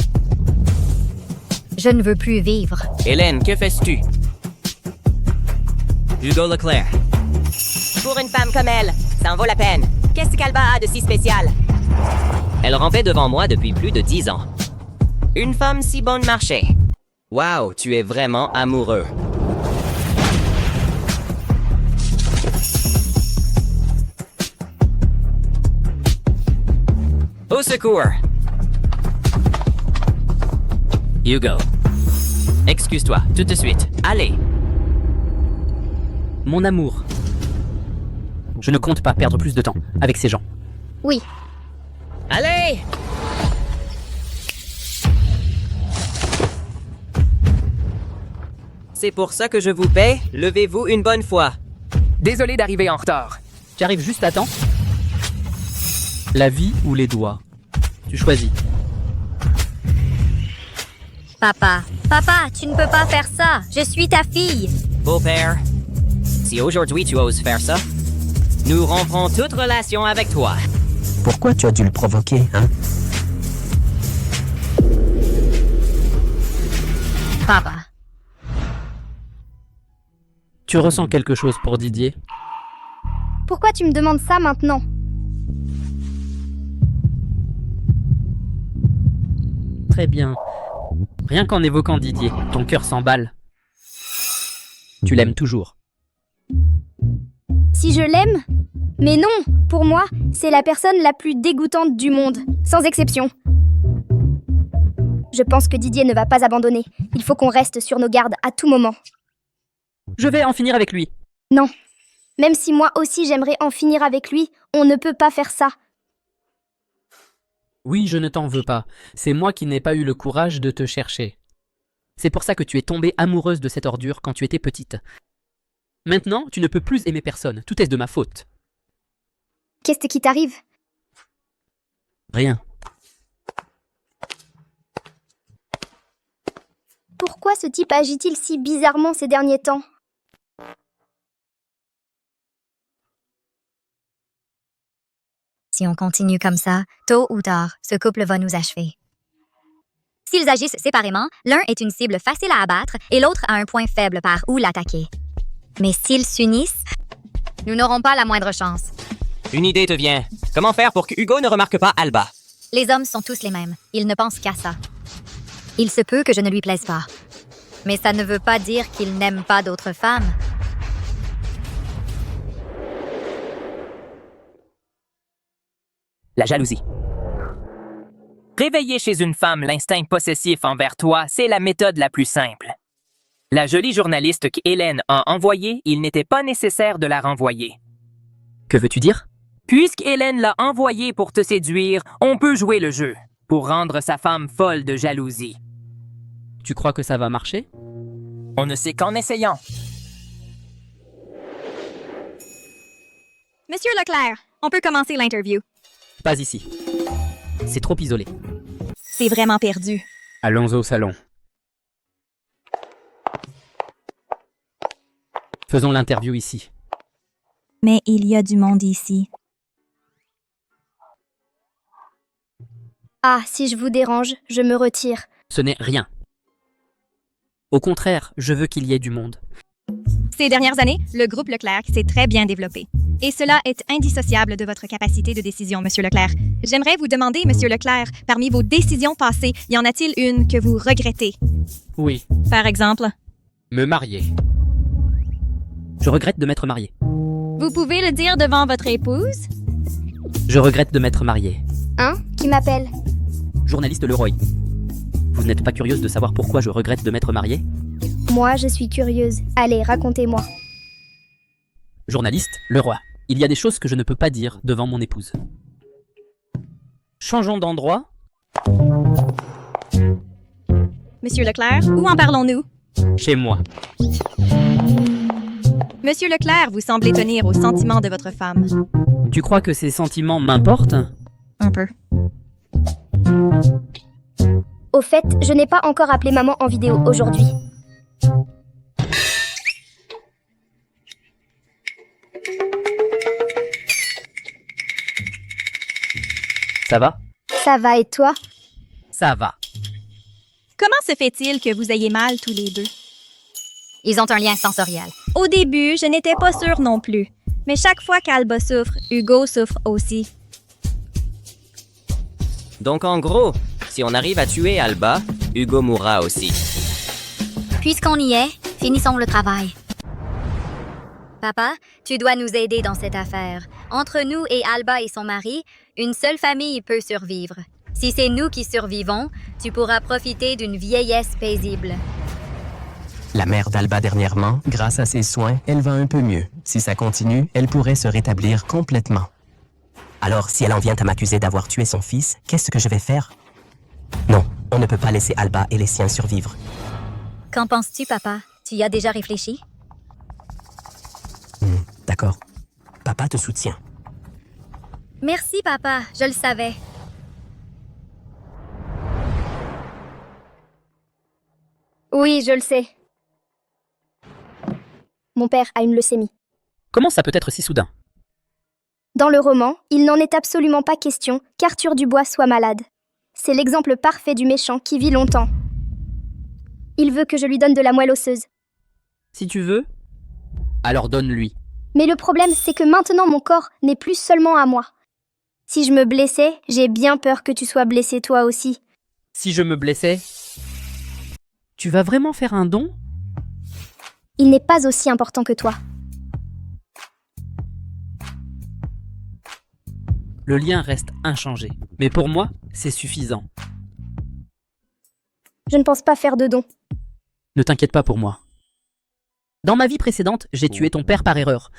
Je ne veux plus vivre. Hélène, que fais-tu? Hugo Leclerc. Pour une femme comme elle, ça en vaut la peine. Qu'est-ce qu'Alba a de si spécial? Elle rampait devant moi depuis plus de 10 ans. Une femme si bonne marché. Waouh, tu es vraiment amoureux. Au secours! Hugo. Excuse-toi, tout de suite. Allez! Mon amour. Je ne compte pas perdre plus de temps avec ces gens. Oui. Allez! C'est pour ça que je vous paie. Levez-vous une bonne fois. Désolé d'arriver en retard. J'arrive juste à temps. La vie ou les doigts? Tu choisis. Papa, tu ne peux pas faire ça. Je suis ta fille. Beau-père, si aujourd'hui tu oses faire ça, nous romprons toute relation avec toi. Pourquoi tu as dû le provoquer, hein? Papa. Tu ressens quelque chose pour Didier? Pourquoi tu me demandes ça maintenant? Très bien. Rien qu'en évoquant Didier, ton cœur s'emballe. Tu l'aimes toujours. Si je l'aime? Mais non, pour moi, c'est la personne la plus dégoûtante du monde, sans exception. Je pense que Didier ne va pas abandonner. Il faut qu'on reste sur nos gardes à tout moment. Je vais en finir avec lui. Non. Même si moi aussi j'aimerais en finir avec lui, on ne peut pas faire ça. Oui, je ne t'en veux pas. C'est moi qui n'ai pas eu le courage de te chercher. C'est pour ça que tu es tombée amoureuse de cette ordure quand tu étais petite. Maintenant, tu ne peux plus aimer personne. Tout est de ma faute. Qu'est-ce qui t'arrive? Rien. Pourquoi ce type agit-il si bizarrement ces derniers temps? Si on continue comme ça, tôt ou tard, ce couple va nous achever. S'ils agissent séparément, l'un est une cible facile à abattre et l'autre a un point faible par où l'attaquer. Mais s'ils s'unissent, nous n'aurons pas la moindre chance. Une idée te vient. Comment faire pour que Hugo ne remarque pas Alba? Les hommes sont tous les mêmes. Ils ne pensent qu'à ça. Il se peut que je ne lui plaise pas. Mais ça ne veut pas dire qu'il n'aime pas d'autres femmes. La jalousie. Réveiller chez une femme l'instinct possessif envers toi, c'est la méthode la plus simple. La jolie journaliste qu'Hélène a envoyée, il n'était pas nécessaire de la renvoyer. Que veux-tu dire? Puisque Hélène l'a envoyé pour te séduire, on peut jouer le jeu, pour rendre sa femme folle de jalousie. Tu crois que ça va marcher? On ne sait qu'en essayant. Monsieur Leclerc, on peut commencer l'interview. Pas ici. C'est trop isolé. C'est vraiment perdu. Allons au salon. Faisons l'interview ici. Mais il y a du monde ici. Ah, si je vous dérange, je me retire. Ce n'est rien. Au contraire, je veux qu'il y ait du monde. Ces dernières années, le groupe Leclerc s'est très bien développé. Et cela est indissociable de votre capacité de décision, Monsieur Leclerc. J'aimerais vous demander, Monsieur Leclerc, parmi vos décisions passées, y en a-t-il une que vous regrettez? Oui. Par exemple? Me marier. Je regrette de m'être marié. Vous pouvez le dire devant votre épouse? Je regrette de m'être marié. Hein? Qui m'appelle? Journaliste Leroy. Vous n'êtes pas curieuse de savoir pourquoi je regrette de m'être marié? Moi, je suis curieuse. Allez, racontez-moi. Journaliste Leroy. Il y a des choses que je ne peux pas dire devant mon épouse. Changeons d'endroit. Monsieur Leclerc, où en parlons-nous? Chez moi. Monsieur Leclerc, vous semblez tenir aux sentiments de votre femme. Tu crois que ces sentiments m'importent? Un peu. Au fait, je n'ai pas encore appelé maman en vidéo aujourd'hui. Ça va? Ça va et toi? Ça va. Comment se fait-il que vous ayez mal tous les deux? Ils ont un lien sensoriel. Au début, je n'étais pas sûre non plus. Mais chaque fois qu'Alba souffre, Hugo souffre aussi. Donc en gros, si on arrive à tuer Alba, Hugo mourra aussi. Puisqu'on y est, finissons le travail. Papa, tu dois nous aider dans cette affaire. Entre nous et Alba et son mari, une seule famille peut survivre. Si c'est nous qui survivons, tu pourras profiter d'une vieillesse paisible. La mère d'Alba dernièrement, grâce à ses soins, elle va un peu mieux. Si ça continue, elle pourrait se rétablir complètement. Alors, si elle en vient à m'accuser d'avoir tué son fils, qu'est-ce que je vais faire? Non, on ne peut pas laisser Alba et les siens survivre. Qu'en penses-tu, papa? Tu y as déjà réfléchi? D'accord. Papa te soutient. Merci, papa. Je le savais. Oui, je le sais. Mon père a une leucémie. Comment ça peut être si soudain? Dans le roman, il n'en est absolument pas question qu'Arthur Dubois soit malade. C'est l'exemple parfait du méchant qui vit longtemps. Il veut que je lui donne de la moelle osseuse. Si tu veux, alors donne-lui. Mais le problème, c'est que maintenant mon corps n'est plus seulement à moi. Si je me blessais, j'ai bien peur que tu sois blessé toi aussi. Si je me blessais, tu vas vraiment faire un don? Il n'est pas aussi important que toi. Le lien reste inchangé. Mais pour moi, c'est suffisant. Je ne pense pas faire de don. Ne t'inquiète pas pour moi. Dans ma vie précédente, j'ai tué ton père par erreur.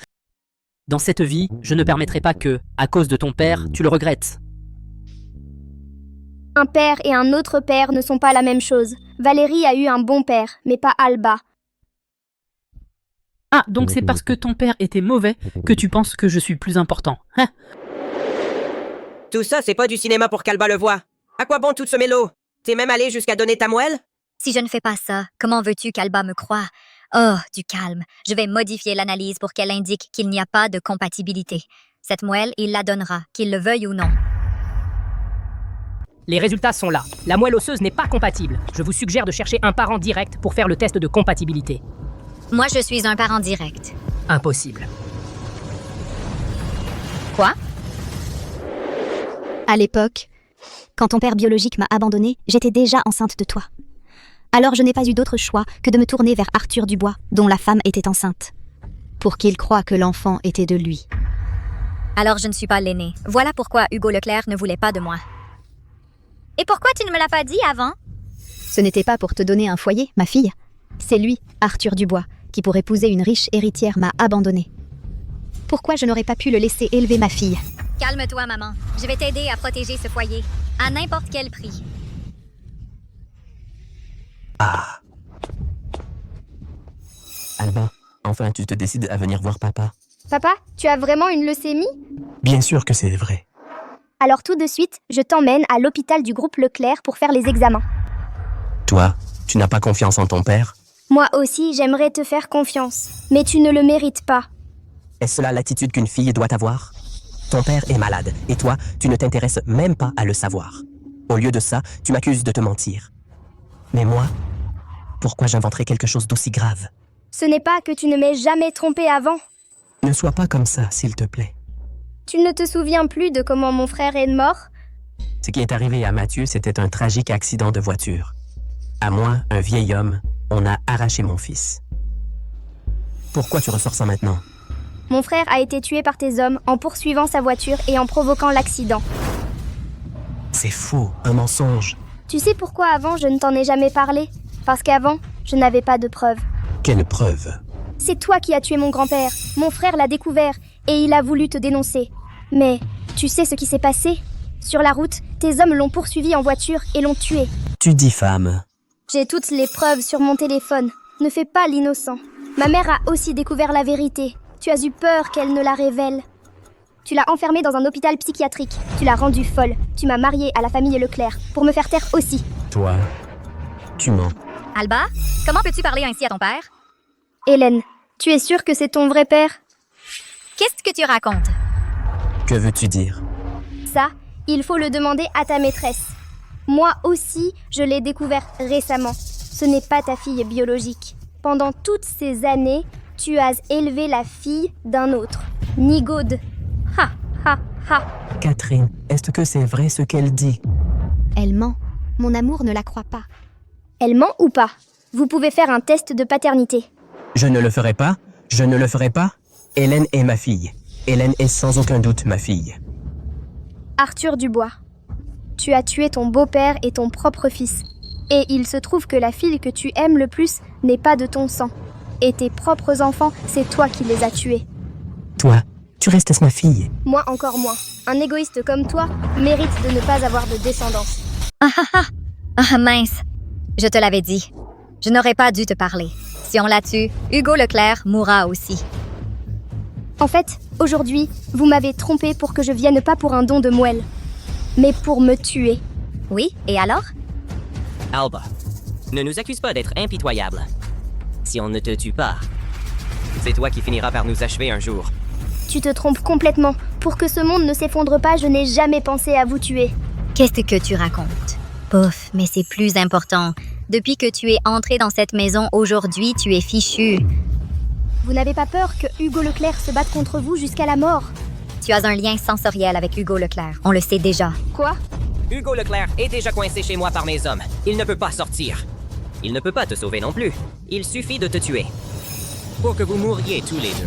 Dans cette vie, je ne permettrai pas que, à cause de ton père, tu le regrettes. Un père et un autre père ne sont pas la même chose. Valérie a eu un bon père, mais pas Alba. Ah, donc c'est parce que ton père était mauvais que tu penses que je suis plus important. Hein? Tout ça, c'est pas du cinéma pour qu'Alba le voie. À quoi bon tout ce mélo? T'es même allé jusqu'à donner ta moelle? Si je ne fais pas ça, comment veux-tu qu'Alba me croie? Oh, du calme. Je vais modifier l'analyse pour qu'elle indique qu'il n'y a pas de compatibilité. Cette moelle, il la donnera, qu'il le veuille ou non. Les résultats sont là. La moelle osseuse n'est pas compatible. Je vous suggère de chercher un parent direct pour faire le test de compatibilité. Moi, je suis un parent direct. Impossible. Quoi? À l'époque, quand ton père biologique m'a abandonnée, j'étais déjà enceinte de toi. Alors je n'ai pas eu d'autre choix que de me tourner vers Arthur Dubois, dont la femme était enceinte, pour qu'il croie que l'enfant était de lui. Alors je ne suis pas l'aîné. Voilà pourquoi Hugo Leclerc ne voulait pas de moi. Et pourquoi tu ne me l'as pas dit avant? Ce n'était pas pour te donner un foyer, ma fille. C'est lui, Arthur Dubois, qui pour épouser une riche héritière m'a abandonnée. Pourquoi je n'aurais pas pu le laisser élever ma fille? Calme-toi, maman. Je vais t'aider à protéger ce foyer, à n'importe quel prix. Ah. Alba, enfin tu te décides à venir voir papa. Papa, tu as vraiment une leucémie? Bien sûr que c'est vrai. Alors tout de suite, je t'emmène à l'hôpital du groupe Leclerc pour faire les examens. Toi, tu n'as pas confiance en ton père? Moi aussi, j'aimerais te faire confiance, mais tu ne le mérites pas. Est-ce cela l'attitude qu'une fille doit avoir? Ton père est malade, et toi, tu ne t'intéresses même pas à le savoir. Au lieu de ça, tu m'accuses de te mentir. Mais moi, pourquoi j'inventerais quelque chose d'aussi grave? Ce n'est pas que tu ne m'aies jamais trompé avant. Ne sois pas comme ça, s'il te plaît. Tu ne te souviens plus de comment mon frère est mort? Ce qui est arrivé à Mathieu, c'était un tragique accident de voiture. À moi, un vieil homme, on a arraché mon fils. Pourquoi tu ressors ça maintenant? Mon frère a été tué par tes hommes en poursuivant sa voiture et en provoquant l'accident. C'est faux, un mensonge. Tu sais pourquoi avant je ne t'en ai jamais parlé? Parce qu'avant, je n'avais pas de preuves. Quelle preuve? C'est toi qui as tué mon grand-père. Mon frère l'a découvert et il a voulu te dénoncer. Mais tu sais ce qui s'est passé? Sur la route, tes hommes l'ont poursuivi en voiture et l'ont tué. Tu diffames. J'ai toutes les preuves sur mon téléphone. Ne fais pas l'innocent. Ma mère a aussi découvert la vérité. Tu as eu peur qu'elle ne la révèle. Tu l'as enfermée dans un hôpital psychiatrique. Tu l'as rendue folle. Tu m'as mariée à la famille Leclerc pour me faire taire aussi. Toi, tu mens. Alba, comment peux-tu parler ainsi à ton père? Hélène, tu es sûre que c'est ton vrai père? Qu'est-ce que tu racontes? Que veux-tu dire? Ça, il faut le demander à ta maîtresse. Moi aussi, je l'ai découvert récemment. Ce n'est pas ta fille biologique. Pendant toutes ces années, tu as élevé la fille d'un autre. Nigaude. Ha, ha, ha. Catherine, est-ce que c'est vrai ce qu'elle dit? Elle ment. Mon amour ne la croit pas. Elle ment ou pas? Vous pouvez faire un test de paternité. Je ne le ferai pas. Je ne le ferai pas. Hélène est ma fille. Hélène est sans aucun doute ma fille. Arthur Dubois, tu as tué ton beau-père et ton propre fils. Et il se trouve que la fille que tu aimes le plus n'est pas de ton sang. Et tes propres enfants, c'est toi qui les as tués. Toi, tu restes ma fille. Moi encore moins. Un égoïste comme toi mérite de ne pas avoir de descendance. Ah mince, je te l'avais dit. Je n'aurais pas dû te parler. Si on la tue, Hugo Leclerc mourra aussi. En fait, aujourd'hui, vous m'avez trompé pour que je vienne pas pour un don de moelle, mais pour me tuer. Oui, et alors? Alba, ne nous accuse pas d'être impitoyables. Si on ne te tue pas, c'est toi qui finiras par nous achever un jour. Tu te trompes complètement. Pour que ce monde ne s'effondre pas, je n'ai jamais pensé à vous tuer. Qu'est-ce que tu racontes? Pouf, mais c'est plus important. Depuis que tu es entré dans cette maison aujourd'hui, tu es fichu. Vous n'avez pas peur que Hugo Leclerc se batte contre vous jusqu'à la mort? Tu as un lien sensoriel avec Hugo Leclerc, on le sait déjà. Quoi? Hugo Leclerc est déjà coincé chez moi par mes hommes. Il ne peut pas sortir. Il ne peut pas te sauver non plus. Il suffit de te tuer. Pour que vous mouriez tous les deux.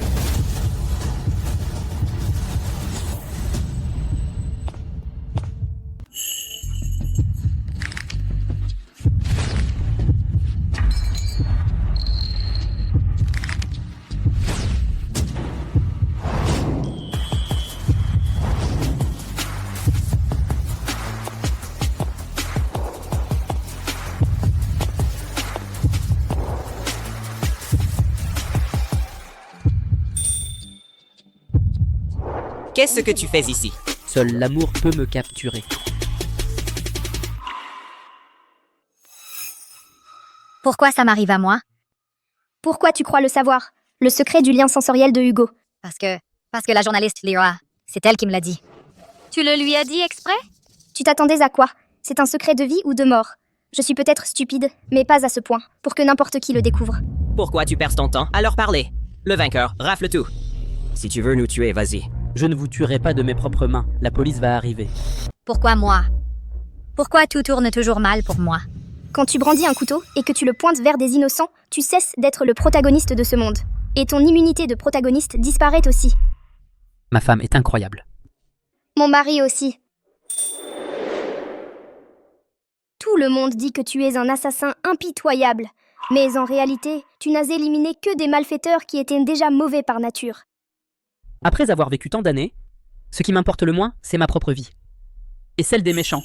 Qu'est-ce que tu fais ici? Seul l'amour peut me capturer. Pourquoi ça m'arrive à moi? Pourquoi tu crois le savoir? Le secret du lien sensoriel de Hugo. Parce que la journaliste Lyra, c'est elle qui me l'a dit. Tu le lui as dit exprès? Tu t'attendais à quoi? C'est un secret de vie ou de mort? Je suis peut-être stupide, mais pas à ce point, pour que n'importe qui le découvre. Pourquoi tu perds ton temps à leur parler? Le vainqueur rafle tout. Si tu veux nous tuer, vas-y. Je ne vous tuerai pas de mes propres mains. La police va arriver. Pourquoi moi? Pourquoi tout tourne toujours mal pour moi? Quand tu brandis un couteau et que tu le pointes vers des innocents, tu cesses d'être le protagoniste de ce monde. Et ton immunité de protagoniste disparaît aussi. Ma femme est incroyable. Mon mari aussi. Tout le monde dit que tu es un assassin impitoyable. Mais en réalité, tu n'as éliminé que des malfaiteurs qui étaient déjà mauvais par nature. Après avoir vécu tant d'années, Ce qui m'importe le moins, c'est ma propre vie. Et celle des méchants.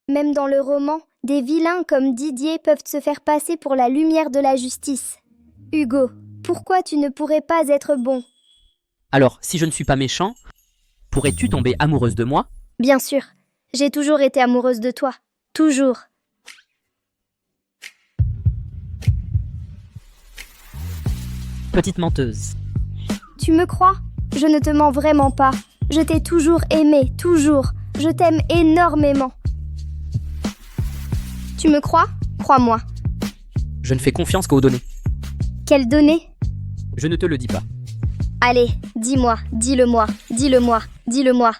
Même dans le roman, des vilains comme Didier peuvent se faire passer pour la lumière de la justice. Hugo, pourquoi tu ne pourrais pas être bon? Alors, si je ne suis pas méchant, pourrais-tu tomber amoureuse de moi? Bien sûr, j'ai toujours été amoureuse de toi. Toujours. Petite menteuse. Tu me crois? Je ne te mens vraiment pas. Je t'ai toujours aimé, toujours. Je t'aime énormément. Tu me crois? Crois-moi. Je ne fais confiance qu'aux données. Quelles données? Je ne te le dis pas. Allez, dis-moi, dis-le-moi, dis-le-moi, dis-le-moi.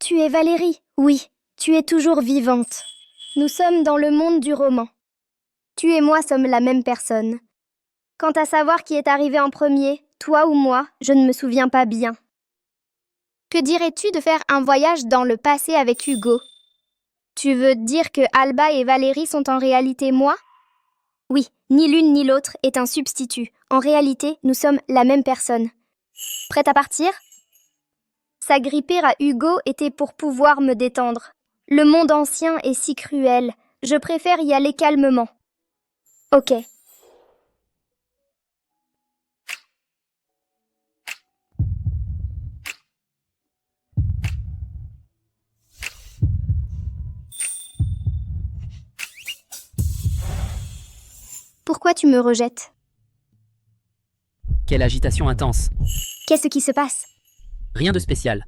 Tu es Valérie, oui, tu es toujours vivante. Nous sommes dans le monde du roman. Tu et moi sommes la même personne. Quant à savoir qui est arrivé en premier, toi ou moi, je ne me souviens pas bien. Que dirais-tu de faire un voyage dans le passé avec Hugo? Tu veux dire que Alba et Valérie sont en réalité moi? Oui, ni l'une ni l'autre est un substitut. En réalité, nous sommes la même personne. Prête à partir? S'agripper à Hugo était pour pouvoir me détendre. Le monde ancien est si cruel. Je préfère y aller calmement. Ok. Pourquoi tu me rejettes? Quelle agitation intense. Qu'est-ce qui se passe? Rien de spécial.